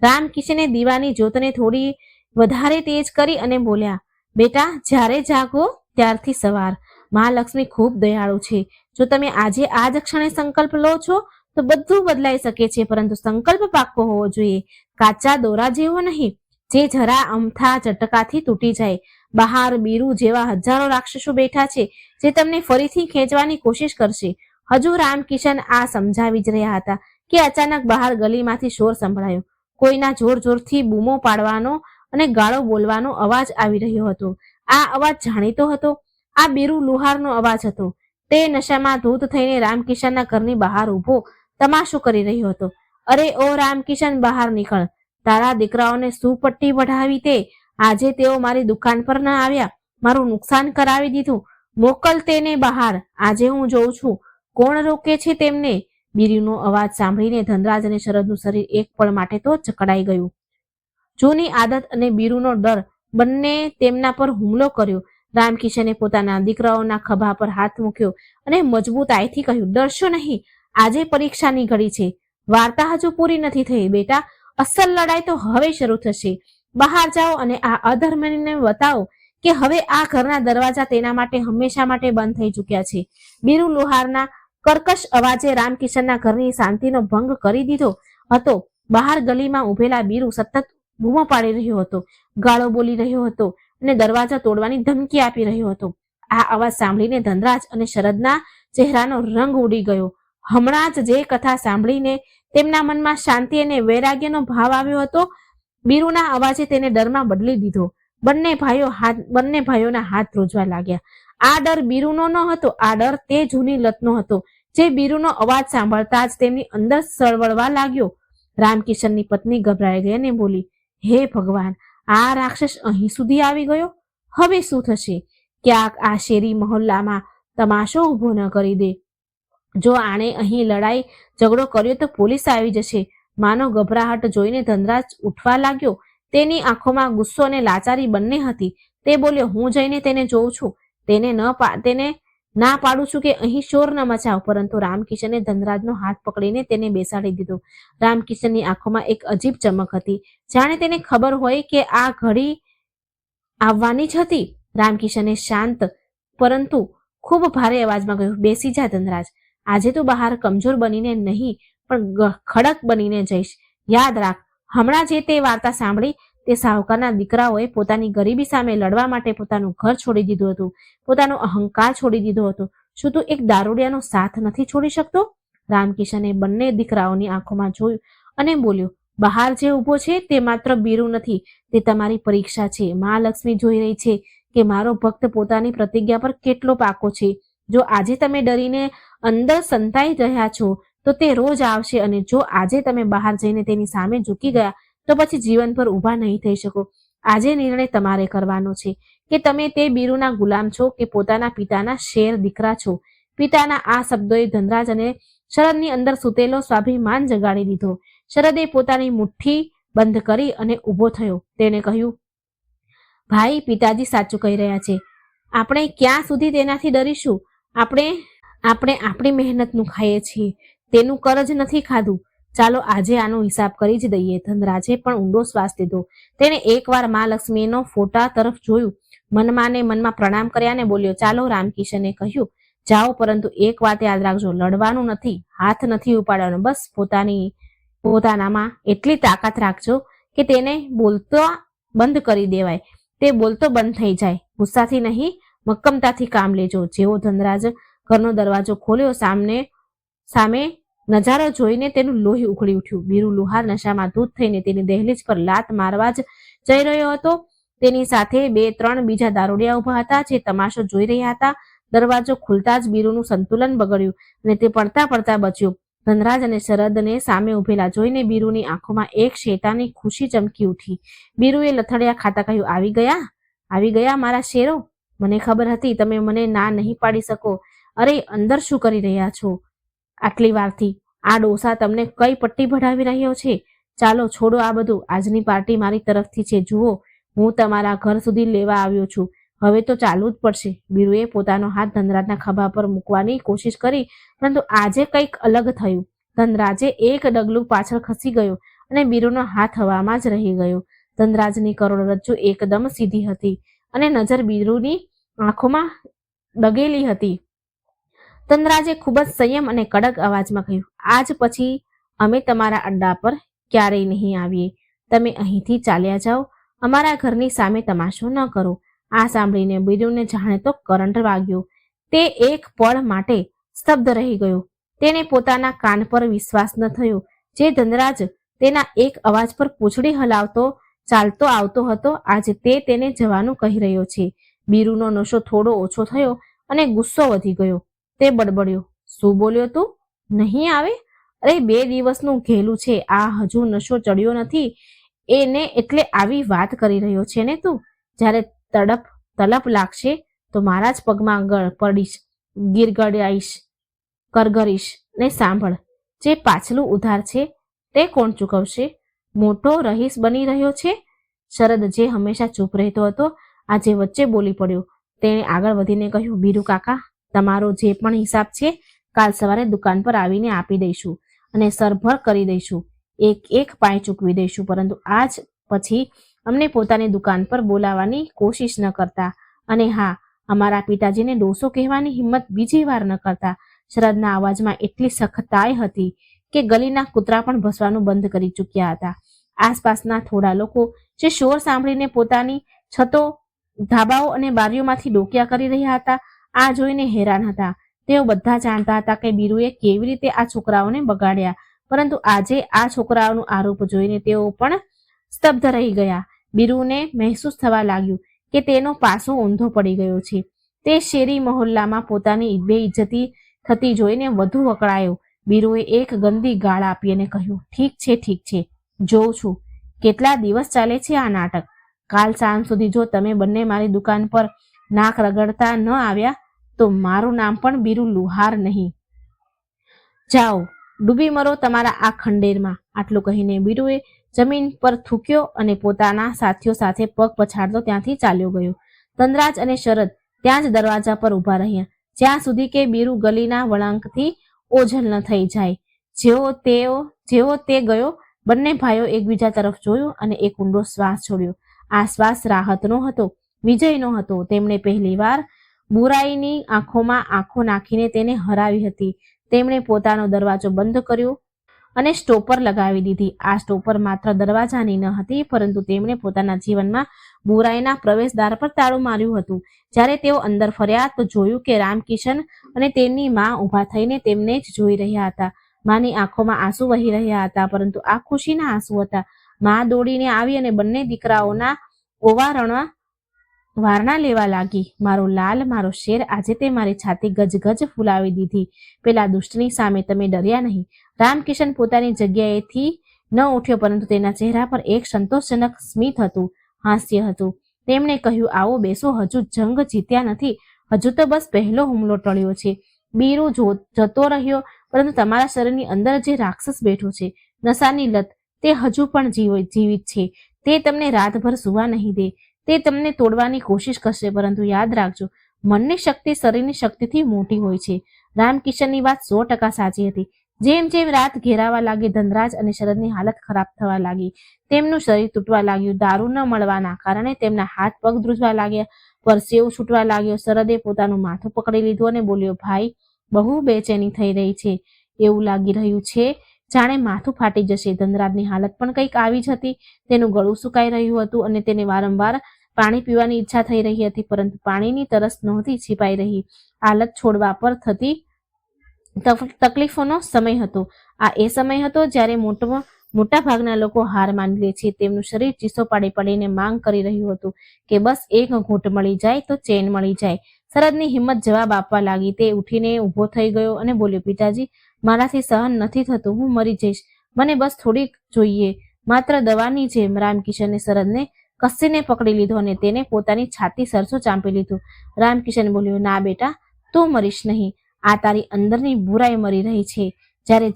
રામકિશને દીવાની જ્યોતને થોડી વધારે તેજ કરી અને બોલ્યા, બેટા, જ્યારે જાગો ત્યારથી સવાર. માં લક્ષ્મી ખૂબ દયાળુ છે. જો તમે આજે આ જ ક્ષણે સંકલ્પ લો છો તો બધું બદલાઈ શકે છે, પરંતુ સંકલ્પ પાક્કો હોવો જોઈએ, કાચા દોરા જેવો નહીં, જે જરા અમથા ઝટકાથી તૂટી જાય. બહાર બીરુ જેવા હજારો રાક્ષસો બેઠા છે જે તમને ફરીથી ખેંચવાની કોશિશ કરશે. હજુ રામકિશન આ સમજાવી જ રહ્યા હતા કે અચાનક બહાર ગલીમાંથી શોર સંભળાયો. કોઈના જોર જોરથી બૂમો પાડવાનો અને ગાળો બોલવાનો અવાજ આવી રહ્યો હતો. આ અવાજ જાણીતો હતો. આ બીરુ લુહારનો અવાજ હતો. તે નશામાં ધૂત થઈને રામકિશનના ઘરની બહાર ઊભો તમાશો કરી રહ્યો હતો. અરે ઓ રામકિશન, બહાર નીકળ. તારા દીકરાઓને સુપટ્ટી વઢાવી તે. આજે તેઓ મારી દુકાન પર ન આવ્યા, મારું નુકસાન કરાવી દીધું. મોકલ તેને બહાર. આજે હું જોઉં છું કોણ રોકે છે તેમને. બીરુનો અવાજ સાંભળીને ધનરાજ અને શરદનું શરીર એક પળ માટે તો જકડાઈ ગયું. જૂની આદત અને બીરુનો ડર બંને તેમના પર હુમલો કર્યો. રામકિશને પોતાના દીકરાઓના ખભા પર હાથ મૂક્યો અને મજબૂતાઈથી કહ્યું, ડરશો નહીં. આજે પરીક્ષાની ઘડી છે. વાર્તા હજુ પૂરી નથી થઈ બેટા. અસલ લડાઈ તો હવે શરૂ થશે. બહાર જાઓ અને આ અધર્મને બતાવો કે હવે આ ઘરના દરવાજા તેના માટે હંમેશા માટે બંધ થઈ ચૂક્યા છે. બીરુ લુહારના કર્કશ અવાજે રામકિશનના ઘરની શાંતિનો ભંગ કરી દીધો હતો. બહાર ગલીમાં ઉભેલા બીરુ સતત બૂમો પાડી રહ્યો હતો, ગાળો બોલી રહ્યો હતો અને દરવાજા તોડવાની ધમકી આપી રહ્યો હતો. આ અવાજ સાંભળીને ધનરાજ અને શરદના ચહેરાનો રંગ ઉડી ગયો. હમણાં જ જે કથા સાંભળીને તેમના મનમાં શાંતિ અને વૈરાગ્યનો ભાવ આવ્યો હતો, બીરુના અવાજે તેને ડરમાં બદલી દીધો. બંને ભાઈઓના હાથ ધ્રુજવા લાગ્યા. આ ડર બીરુનો ન હતો, આ ડર તે જૂની લતનો હતો જે બીરુનો અવાજ સાંભળતા જ તેમની અંદર સળવળવા લાગ્યો. રામકિશનની પત્ની ગભરાઈ ગઈ અને બોલી, હે ભગવાન, આ રાક્ષસ અહીં સુધી આવી ગયો. હવે શું થશે? ક્યાંક આ શેરી મહોલ્લામાં તમાશો ઊભો ન કરી દે. જો આણે અહીં લડાઈ ઝઘડો કર્યો તો પોલીસ આવી જશે. માનો ગભરાહટ જોઈને ધનરાજ ઉઠવા લાગ્યો. તેની આંખોમાં ગુસ્સો અને લાચારી બંને હતી. તે બોલ્યો, હું જઈને તેને જોઉં છું. તેને ના પાડું છું કે અહીં શોર ન મચાવ. પરંતુ રામકિશને ધનરાજનો હાથ પકડીને તેને બેસાડી દીધો. રામકિશનની આંખોમાં એક અજીબ ચમક હતી, જાણે તેને ખબર હોય કે આ ઘડી આવવાની જ હતી. રામકિશને શાંત પરંતુ ખૂબ ભારે અવાજમાં કહ્યું, બેસી જા ધનરાજ. આજે તું બહાર કમજોર બનીને નહીં પણ ખડક બનીને જઈશ. યાદ રાખ, હમણાં જે તે વાર્તા સાંભળી તે સાહુકારના દીકરાઓએ પોતાની ગરીબી સામે લડવા માટે પોતાનું ઘર છોડી દીધું હતું, પોતાનો અહંકાર છોડી દીધો હતો. શું તું એક દારૂડિયાનો સાથ નથી છોડી શકતો? રામકિશને બંને દીકરાઓની આંખોમાં જોયું અને બોલ્યો, બહાર જે ઊભો છે તે માત્ર બીરુ નથી, તે તમારી પરીક્ષા છે. મા લક્ષ્મી જોઈ રહી છે કે મારો ભક્ત પોતાની પ્રતિજ્ઞા પર કેટલો પાકો છે. જો આજે તમે ડરીને અંદર સંતાઈ રહ્યા છો તો તે રોજ આવશે, અને જો આજે તમે બહાર જઈને તેની સામે ઝૂકી ગયા તો પછી જીવન પર ઊભા નહીં થઈ શકો. આજે નિર્ણય તમારે કરવાનો છે કે તમે તે બીરુના ગુલામ છો કે પોતાના પિતાના શેર દીકરા છો. પિતાના આ શબ્દોએ ધનરાજ અને શરદની અંદર સૂતેલો સ્વાભિમાન જગાડી દીધો. શરદે પોતાની મુઠ્ઠી બંધ કરી અને ઊભો થયો. તેણે કહ્યું, ભાઈ, પિતાજી સાચું કહી રહ્યા છે. આપણે ક્યાં સુધી તેનાથી ડરીશું? આપણે આપણી મહેનતનું ખાઈએ છીએ, તેનું કરજ નથી ખાધું. ચાલો આજે આનો હિસાબ કરી જ દઈએ. ધનરાજે પણ ઊંડો શ્વાસ લીધો. તેણે એકવાર માં લક્ષ્મીનો ફોટા તરફ જોયું, મનમાં ને મનમાં પ્રણામ કર્યા ને બોલ્યો, ચાલો. રામકિશને કહ્યું, જાઓ, પરંતુ એક વાત યાદ રાખજો, લડવાનું નથી, હાથ નથી ઉપાડવાનો. બસ પોતાનામાં એટલી તાકાત રાખજો કે તેને બોલતો બંધ કરી દેવાય, તે બોલતો બંધ થઈ જાય. ગુસ્સાથી નહીં, મક્કમતાથી કામ લેજો. જેવો ધનરાજ ઘરનો દરવાજો ખોલ્યો, સામે નજારો જોઈને તેનું લોહી ઉકળી ઉઠ્યું. બીરુ લુહાર નશામાં ધૂત થઈને તેની દહેલીજ પર લાત મારવા જ જઈ રહ્યો હતો. તેની સાથે 2-3 બીજા દારૂડિયા ઉભા હતા જે તમાશો જોઈ રહ્યા હતા. દરવાજો ખુલતા જ બીરુનું સંતુલન બગડ્યું અને તે પડતા પડતા બચ્યો. ધનરાજ અને શરદને સામે ઉભેલા જોઈને બીરુની આંખોમાં એક શેતાની ખુશી ચમકી ઉઠી. બીરુએ લથડિયા ખાતા કહ્યું, આવી ગયા મારા શેરો. મને ખબર હતી તમે મને ના નહીં પાડી શકો. અરે, અંદર શું કરી રહ્યા છો આટલી વારથી? આ ડોસા તમને કઈ પટ્ટી ભણાવી રહ્યો છે? ચાલો, છોડો આ બધું. આજની પાર્ટી મારી તરફથી છે. જુઓ, હું તમારા ઘર સુધી લેવા આવ્યો છું. હવે તો ચાલવું જ પડશે. બીરુએ પોતાનો હાથ ધનરાજના ખભા પર મૂકવાની કોશિશ કરી, પરંતુ આજે કંઈક અલગ થયું. ધનરાજે એક ડગલું પાછળ ખસી ગયો અને બીરુનો હાથ હવામાં જ રહી ગયો. ધનરાજની કરોડરજ્જુ એકદમ સીધી હતી અને નજર બીરુની આંખોમાં ડગેલી હતી. ધનરાજે ખૂબ જ સંયમ અને કડક અવાજમાં કહ્યું, આજ પછી અમે તમારા અડ્ડા પર ક્યારેય નહીં આવીએ. તમે અહીંથી ચાલ્યા જાઓ. અમારા ઘરની સામે તમાશો ન કરો. આ સાંભળીને બીરુને જાણે તો કરંટ વાગ્યો. તે એક પળ માટે સ્તબ્ધ રહી ગયો. તેને પોતાના કાન પર વિશ્વાસ ન થયો. જે ધનરાજ તેના એક અવાજ પર પૂંછડી હલાવતો ચાલતો આવતો હતો, આજે તે તેને જવાનું કહી રહ્યો છે. બીરુનો નશો થોડો ઓછો થયો અને ગુસ્સો વધી ગયો. તે બડબડ્યો, શું બોલ્યો તું? નહીં આવે? અરે, 2 દિવસનું ઘેલું છે. આ હજુ નશો ચડ્યો નથી એને એટલે આવી વાત કરી રહ્યો છે ને તું? જ્યારે તલપ લાગશે તો મારા જ પગમાં પડીશ, ગીરગડાઈશ, કરગરીશ. ને સાંભળ, જે પાછલું ઉધાર છે તે કોણ ચૂકવશે? મોટો રહીશ બની રહ્યો છે. શરદ, જે હંમેશા ચૂપ રહેતો હતો, આજે વચ્ચે બોલી પડ્યો. તેણે આગળ વધીને કહ્યું, બીરુ કાકા, તમારો જે પણ હિસાબ છે કાલ સવારે દુકાન પર આવીને આપી દઈશું અને સરભર કરી દઈશું. એક પાય ચૂકવી દઈશું, પરંતુ આજ પછી અમને પોતાની દુકાન પર બોલાવવાની કોશિશ ન કરતા. અને હા, અમારા પિતાજીને ડોસો કહેવાની હિંમત બીજી વાર ન કરતા. શરદના અવાજમાં એટલી સખતાઈ હતી કે ગલીના કૂતરા પણ ભસવાનું બંધ કરી ચૂક્યા હતા. આસપાસના થોડા લોકો જે શોર સાંભળીને પોતાની છતો, ધાબાઓ અને બારીઓમાંથી ડોકિયા કરી રહ્યા હતા, આ જોઈને હેરાન હતા. તેઓ બધા જાણતા હતા કે બીરુએ કેવી રીતે આ છોકરાઓને બગાડ્યા, પરંતુ આજે આ છોકરાઓનું આરોપ જોઈને તેઓ પણ સ્તબ્ધ રહી ગયા. બીરુને મહેસૂસ થવા લાગ્યું કે તેનો પાસો ઊંધો પડી ગયો છે. તે શેરી મહોલ્લામાં પોતાની બેઇજ્જતી થતી જોઈને વધુ વકળાયો. બીરુએ એક ગંદી ગાળ આપી અને કહ્યું, ઠીક છે, જોઉં છું કેટલા દિવસ ચાલે છે આ નાટક. કાલ સાંજ સુધી જો તમે બંને મારી દુકાન પર નાક રગડતા ન આવ્યા તો મારું નામ પણ બીરુ લુહાર નહીં. જાઓ, ડૂબી મરો તમારા આ ખંડેરમાં. આટલું કહીને બીરુએ જમીન પર થૂક્યો અને પોતાના સાથીઓ સાથે પગ પછાડતો ત્યાંથી ચાલ્યો ગયો. ધનરાજ અને શરદ ત્યાં જ દરવાજા પર ઊભા રહ્યા, જ્યાં સુધી કે બીરુ ગલીના વળાંકથી ઓझल ન થઈ જાય. જેવો તે ગયો, બંને ભાઈઓ એકબીજા તરફ જોયું અને એક ઊંડો શ્વાસ છોડ્યો. આ શ્વાસ રાહતનો હતો, વિજયનો હતો. તેમણે પહેલીવાર બુરાઈની આંખોમાં આંખો નાખીને તેને હરાવી હતી. તેમણે પોતાનો દરવાજો બંધ કર્યો અને સ્ટોપર લગાવી દીધી. આ સ્ટોપર માત્ર દરવાજાની ન હતી, પરંતુ તેમણે પોતાના જીવનમાં બુરાઈના પ્રવેશદ્વાર પર તાળું માર્યું હતું. જ્યારે તેઓ અંદર ફર્યા તો જોયું કે રામકિશન અને તેની માં ઊભા થઈને તેમને જ જોઈ રહ્યા હતા. માની આંખોમાં આંસુ વહી રહ્યા હતા, પરંતુ આ ખુશીના આંસુ હતા. માં દોડીને આવી અને બંને દીકરાઓના ઓવારણમાં વારણા લેવા લાગી. મારો લાલ, મારો શેર, આજે તે મારી છાતી ગજગજ ફૂલાવી દીધી. પેલા દુષ્ટની સામે તમે ડર્યા નહીં. રામકિશન પોતાની જગ્યાએથી ન ઉઠ્યો, પરંતુ તેના ચહેરા પર એક સંતોષજનક સ્મિત હતું, હાસ્ય હતું. તેમણે કહ્યું, આવો બેસો, હજુ જંગ જીત્યા નથી, હજુ તો બસ પહેલો હુમલો ટળ્યો છે. બીરુ જતો રહ્યો, પરંતુ તમારા શરીરની અંદર જે રાક્ષસ બેઠો છે, નશાની લત, તે હજુ પણ જીવિત છે. તે તમને રાતભર સુવા નહીં દે. તે તમને તોડવાની કોશિશ કરશે, પરંતુ યાદ રાખજો, મનની શક્તિ શરીરની શક્તિથી મોટી હોય છે. રામકિશનની વાત 100% સાચી હતી. જેમ જેમ રાત ઘેરાવા લાગી, ધનરાજ અને શરદની હાલત ખરાબ થવા લાગી. તેમનું શરીર તૂટવા લાગ્યું. દારૂ ન મળવાના કારણે તેમના હાથ પગ ધ્રુજવા લાગ્યા, પરસેવો છૂટવા લાગ્યો. શરદે પોતાનું માથું પકડી લીધું અને બોલ્યો, ભાઈ, બહુ બેચેની થઈ રહી છે. એવું લાગી રહ્યું છે જાણે માથું ફાટી જશે. ધનરાજની હાલત પણ કંઈક આવી જ હતી. તેનું ગળું સુકાઈ રહ્યું હતું અને તેને વારંવાર પાણી પીવાની ઈચ્છા થઈ રહી હતી, પરંતુ પાણીની તરસ નહોતી છીપાઈ રહી. હાલત છોડવા પર થતી તકલીફોનો સમય હતો. આ એ સમય હતો જ્યારે મોટા ભાગના લોકો હાર માની લે છે. તેમનું શરીર ચીસો પાડી પાડીને માંગ કરી રહ્યું હતું કે બસ એક ઘૂંટ મળી જાય તો ચેન મળી જાય. શરદની હિંમત જવાબ આપવા લાગી. તે ઉઠીને ઊભો થઈ ગયો અને બોલ્યો, પિતાજી, મારાથી સહન નથી થતું, હું મરી જઈશ. મને બસ થોડીક જોઈએ, માત્ર દવાની જેમ. રામકિશને શરદને કસીને પકડી લીધો અને તેને પોતાની છાતી સરસો ચાંપી લીધું. રામકિશન બોલ્યો, ના બેટા, તું મરીશ નહીં. આ તારી અંદરની બુરાઈ મરી રહી છે. જ્યારે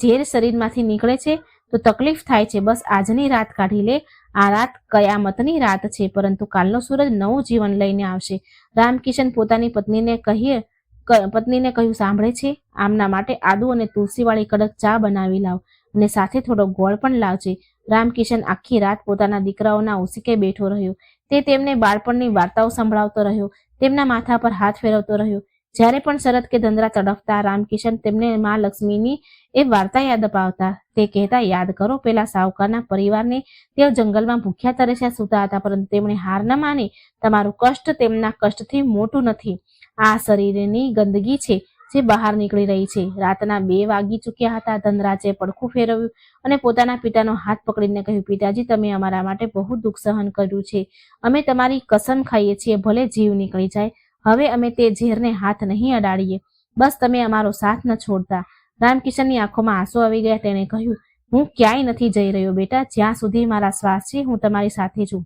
ઝેર શરીરમાંથી નીકળે છે તો તકલીફ થાય છે. બસ આજની રાત કાઢી લે. આ રાત કયામતની રાત છે, પરંતુ કાલનો સૂરજ નવું જીવન લઈને આવશે. રામકિશન પોતાની પત્નીને કહ્યું, સાંભળે છે? આમના માટે આદુ અને તુલસીવાળી કડક ચા બનાવી લાવ અને સાથે થોડો ગોળ પણ લાવજે. રામકિશન આખી રાત પોતાના દીકરાઓના ઓશિકે બેઠો રહ્યો. તે તેમને બાળપણની વાર્તાઓ સંભળાવતો રહ્યો, તેમના માથા પર હાથ ફેરવતો રહ્યો. જ્યારે પણ શરદ કે ધનરાજ તડફતા, રામકિશન તેમને મા લક્ષ્મીની એ વાર્તા યાદ અપાવતા. તે કહેતા, યાદ કરો, પેલા સાહુકારના પરિવારને તેઓ જંગલમાં ભૂખ્યા તરસ્યા સૂતા હતા, પરંતુ તેમણે હાર ન માની. તમારું કષ્ટ તેમના કષ્ટથી મોટું નથી. આ શરીરની ગંદકી છે જે બહાર નીકળી રહી છે. રાતના 2 વાગી ચૂક્યા હતા. ધનરાજે પડખું ફેરવ્યું અને પોતાના પિતાનો હાથ પકડીને કહ્યું, પિતાજી, તમે અમારા માટે બહુ દુઃખ સહન કર્યું છે. અમે તમારી કસમ ખાઈએ છીએ, ભલે જીવ નીકળી જાય, હવે અમે તે ઝેરને હાથ નહીં અડાડીએ. બસ તમે અમારો સાથ ન છોડતા. રામકિશનની આંખોમાં આંસુ આવી ગયા. તેણે કહ્યું, હું ક્યાંય નથી જઈ રહ્યો બેટા. જ્યાં સુધી મારા શ્વાસ છે, હું તમારી સાથે છું.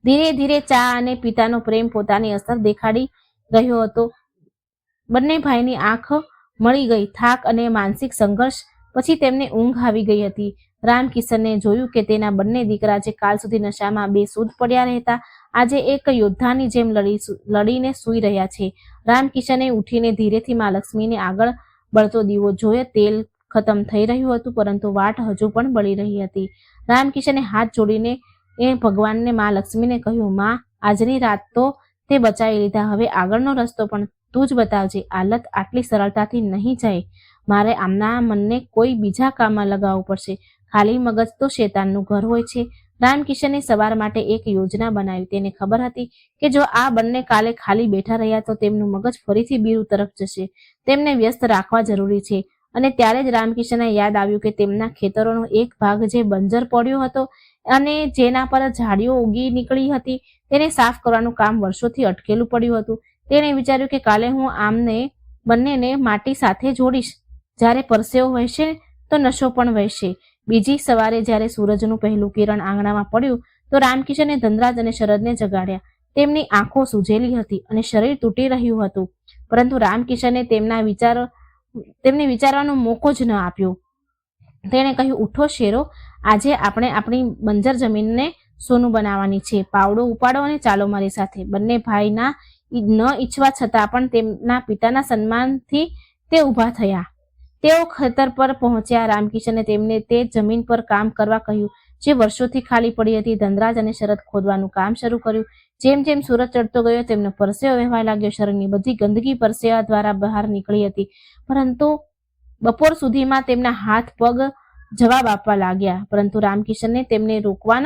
ધીરે ધીરે ચા અને પિતાનો પ્રેમ પોતાની અસર દેખાડી રહ્યો હતો. બંને ભાઈની આંખ મળી ગઈ. થાક અને માનસિક સંઘર્ષ પછી તેમને ઊંઘ આવી ગઈ હતી. રામકિશને જોયું કે તેના બંને દીકરા, જે કાલ સુધી નશામાં બેસૂધ પડ્યા રહેતા, આજે એક યોદ્ધાની જેમ લડીને સૂઈ રહ્યા છે. રામકિશને ઉઠીને ધીરેથી મા લક્ષ્મીને આગળ બળતો દીવો જોયો. તેલ ખતમ થઈ રહ્યું હતું, પરંતુ વાટ હજુ પણ બળી રહી હતી. રામકિશને હાથ જોડીને ભગવાનને, મા લક્ષ્મીને કહ્યું, માં, આજની રાત તો તે બચાવી લીધા, હવે આગળનો રસ્તો પણ તું જ બતાવજે. હાલત આટલી સરળતાથી નહીં જાય. મારે આમના મનને કોઈ બીજા કામમાં લગાવવું પડશે. ખાલી મગજ તો શેતાનનું ઘર હોય છે. રામકિશને સવાર માટે એક યોજના બનાવી. તેને ખબર હતી કે જો આ બંને કાલે ખાલી બેઠા રહ્યા તો તેમનું મગજ ફરીથી બીરુ તરફ જશે. તેમને વ્યસ્ત રાખવા જરૂરી છે. અને ત્યારે જ રામકિશનને યાદ આવ્યું કે તેમના ખેતરોનો એક ભાગ જે બંજર પડ્યો હતો અને જેના પર ઝાડીઓ ઉગી નીકળી હતી, તેને સાફ કરવાનું કામ વર્ષોથી અટકેલું પડ્યું હતું. તેણે વિચાર્યું કે કાલે હું આમને બંનેને માટી સાથે જોડીશ. જ્યારે પરસેવો વહેશે તો નશો પણ વહેશે. બીજી સવારે જ્યારે સૂરજનું પહેલું કિરણ આંગણામાં પડ્યું તો રામકિશને ધનરાજ અને શરદને જગાડ્યા. તેમની આંખો સૂજેલી હતી અને શરીર તૂટી રહ્યું હતું, પરંતુ રામકિશને તેમને વિચારવાનો મોકો જ ન આપ્યો. તેણે કહ્યું, ઉઠો શેરો, આજે આપણે આપણી બંજર જમીનને સોનું બનાવવાની છે. પાવડો ઉપાડો અને ચાલો મારી સાથે. બંને ભાઈના ન ઈચ્છવા છતાં પણ તેમના પિતાના સન્માનથી તે ઊભા થયા. તેઓ ખેતર પર પહોંચ્યા. રામકિશને તેમને તે જમીન પર કામ કરવા કહ્યું જે વર્ષોથી ખાલી પડી હતી. ધનરાજ અને શરદ ખોદવાનું કામ શરૂ કર્યું. જેમ જેમ સૂરજ ચડતો ગયો, તેમનો પરસેવો વહેવા લાગ્યો. શરીરની બધી ગંદકી પરસેવા દ્વારા બહાર નીકળી હતી, પરંતુ બપોર સુધીમાં તેમના હાથ પગ જવાબ આપવા લાગ્યા. પરંતુ રામકિશને તેમને રોકાવા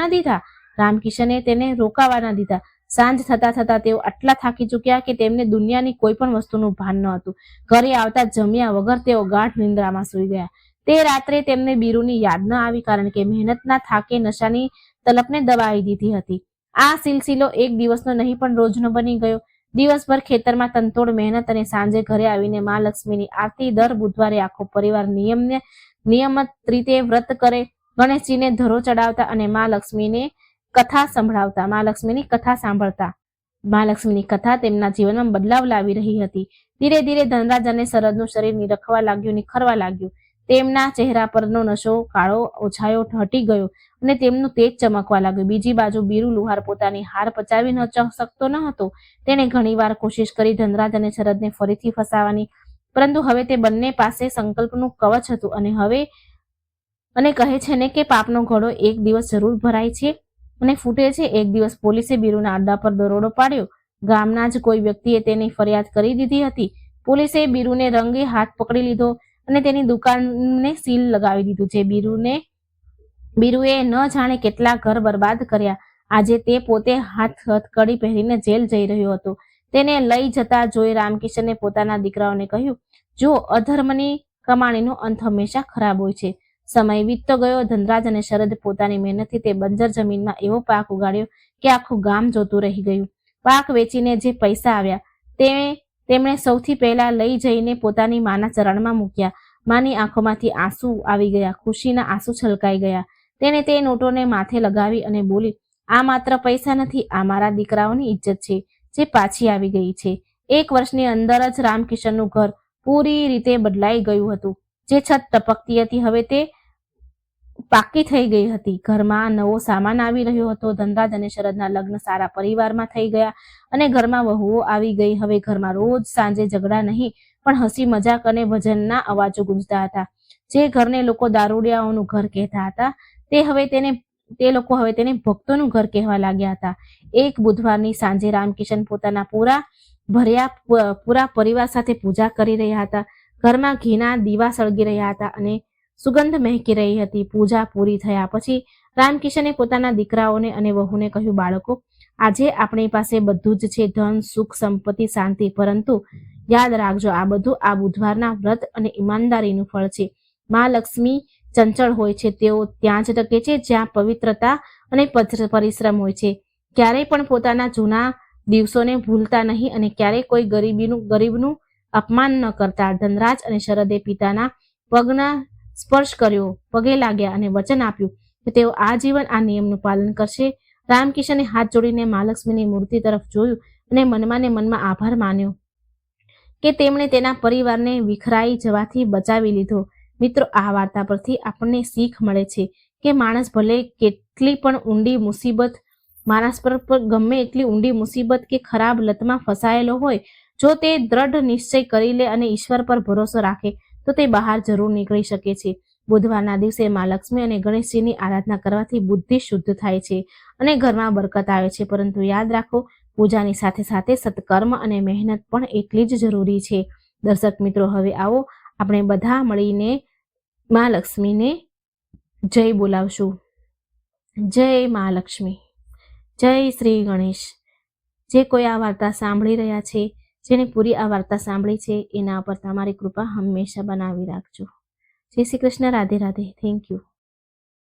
ના દીધા. સાંજ થતા થતા તેઓ આટલા થાકી ચૂક્યા કે તેમને દુનિયાની કોઈ પણ વસ્તુનું ભાન ન હતું. ઘરે આવતા જમ્યા વગર તેઓ ગાઢ નિંદ્રામાં સૂઈ ગયા. તે રાત્રે તેમને બીરુની યાદ ન આવી, કારણ કે મહેનતના થાકે નશાની તલપને દબાવી દીધી હતી. આ સિલસિલો એક દિવસનો નહીં પણ રોજનો બની ગયો. દિવસભર ખેતરમાં તનતોડ મહેનત અને સાંજે ઘરે આવીને મા લક્ષ્મીની આરતી. દર બુધવારે આખો પરિવાર નિયમિત રીતે વ્રત કરે, ગણેશજીને ધરો ચડાવતા અને મા લક્ષ્મીની કથા સાંભળતા. મા લક્ષ્મીની કથા તેમના જીવનમાં બદલાવ લાવી રહી હતી. ધીરે ધીરે ધનરાજ અને શરદનું શરીર નિખરવા લાગ્યું. તેમના ચહેરા પરનો નશો કાળો ઓછાયો હટી ગયો અને તેમનું તેજ ચમકવા લાગ્યું. બીજી બાજુ બીરુ લુહાર પોતાની હાર પચાવી શકતો ન હતો. તેણે ઘણીવાર કોશિશ કરી ધનરાજ અને શરદને ફરીથી ફસાવવાની, પરંતુ હવે તે બંને પાસે સંકલ્પનું કવચ હતું અને કહે છે ને કે પાપનો ઘડો એક દિવસ જરૂર ભરાય છે અને ફૂટે છે. એક દિવસ પોલીસે બીરુના અડ્ડા પર દરોડો પાડ્યો. ગામના જ કોઈ વ્યક્તિએ તેની ફરિયાદ કરી દીધી હતી. પોલીસે બીરુને રંગે હાથ પકડી લીધો અને તેની દુકાનને સીલ લગાવી દીધું. બીરુએ ન જાણે કેટલા ઘર બરબાદ કર્યા. આજે તે પોતે હથકડી પહેરીને જેલ જઈ રહ્યો હતો. તેને લઈ જતા જોઈ રામકિશને પોતાના દીકરાઓને કહ્યું, જો અધર્મની કમાણીનો અંત હંમેશા ખરાબ હોય છે. સમય વીતતો ગયો. ધનરાજ અને શરદ પોતાની મહેનતથી તે બંજર જમીનમાં એવો પાક ઉગાડ્યો કે આખું ગામ જોતું રહી ગયું. પાક વેચીને જે પૈસા આવ્યા તેમણે સૌથી પહેલા લઈ જઈને પોતાની માના ચરણમાં મૂક્યા. માની આંખોમાંથી આંસુ આવી ગયા, ખુશીના આંસુ છલકાઈ ગયા. તેણે તે નોટોને માથે લગાવી અને બોલી, આ માત્ર પૈસા નથી, આ મારા દીકરાઓની ઇજ્જત છે જે પાછી આવી ગઈ છે. 1 વર્ષની અંદર જ રામકિશનનું ઘર પૂરી રીતે બદલાઈ ગયું હતું. જે છત ટપકતી હતી હવે તે પાકી થઈ ગઈ હતી. ઘરમાં નવો સામાન આવી રહ્યો હતો. ધનરાજ અને શરદના લગ્ન સારા પરિવારમાં થઈ ગયા અને ઘરમાં વહુઓ આવી ગઈ. હવે ઘરમાં રોજ સાંજે ઝઘડા નહીં પણ હસી મજાક અને ભજનના અવાજો ગુંજતા હતા. જે ઘરને લોકો દારૂડિયાઓનું ઘર કહેતા હતા તે લોકો હવે તેને ભક્તોનું ઘર કહેવા લાગ્યા હતા. એક બુધવારની સાંજે રામકિશન પોતાના પૂરા પરિવાર સાથે પૂજા કરી રહ્યા હતા. ઘરમાં ઘીના દીવા સળગી રહ્યા હતા અને સુગંધ મહેકી રહી હતી. પૂજા પૂરી થયા પછી રામકિશને પોતાના દીકરાઓને અને વહુને કહ્યું, બાળકો, આજે આપણી પાસે બધું જ છે, ધન, સુખ, સંપત્તિ, શાંતિ, પરંતુ યાદ રાખજો, આ બધું આ બુધવારના વ્રત અને ઈમાનદારીનું ફળ છે. મા લક્ષ્મી ચંચળ હોય છે. તેઓ ત્યાં જ ટકે છે જ્યાં પવિત્રતા અને પરિશ્રમ હોય છે. ક્યારેય પણ પોતાના જૂના દિવસોને ભૂલતા નહીં અને ક્યારેય કોઈ ગરીબનું અપમાન ન કરતા. ધનરાજ અને શરદે પિતાના પગે લાગ્યા અને વચન આપ્યું કે તેઓ આજીવન આ નિયમનું પાલન કરશે. રામકિશને હાથ જોડીને મા લક્ષ્મીની મૂર્તિ તરફ જોયું અને મનમાં આભાર માન્યો કે તેમણે તેના પરિવારને વિખરાઈ જવાથી બચાવી લીધો. મિત્રો, આ વાર્તા પરથી આપણને શીખ મળે છે કે માણસ ભલે કેટલી પણ ઊંડી મુસીબત કે ખરાબ લતમાં ફસાયેલો હોય, જો તે દ્રઢ નિશ્ચય કરી લે અને ઈશ્વર પર ભરોસો રાખે તો તે બહાર જરૂર નીકળી શકે છે. બુધવારના દિવસે મા લક્ષ્મી અને ગણેશજીની આરાધના કરવાથી બુદ્ધિ શુદ્ધ થાય છે અને ઘરમાં બરકત આવે છે. પરંતુ યાદ રાખો, પૂજાની સાથે સાથે સત્કર્મ અને મહેનત પણ એટલી જ જરૂરી છે. દર્શક મિત્રો, હવે આવો આપણે બધા મળીને મા લક્ષ્મીને જય બોલાવશું. જય મા લક્ષ્મી, જય શ્રી ગણેશ. જે કોઈ આ વાર્તા સાંભળી રહ્યા છે, જેને પૂરી આ વાર્તા સાંભળી છે, એના પર તમારી કૃપા હંમેશા બનાવી રાખજો. જય શ્રી કૃષ્ણ. રાધે રાધે. Thank you.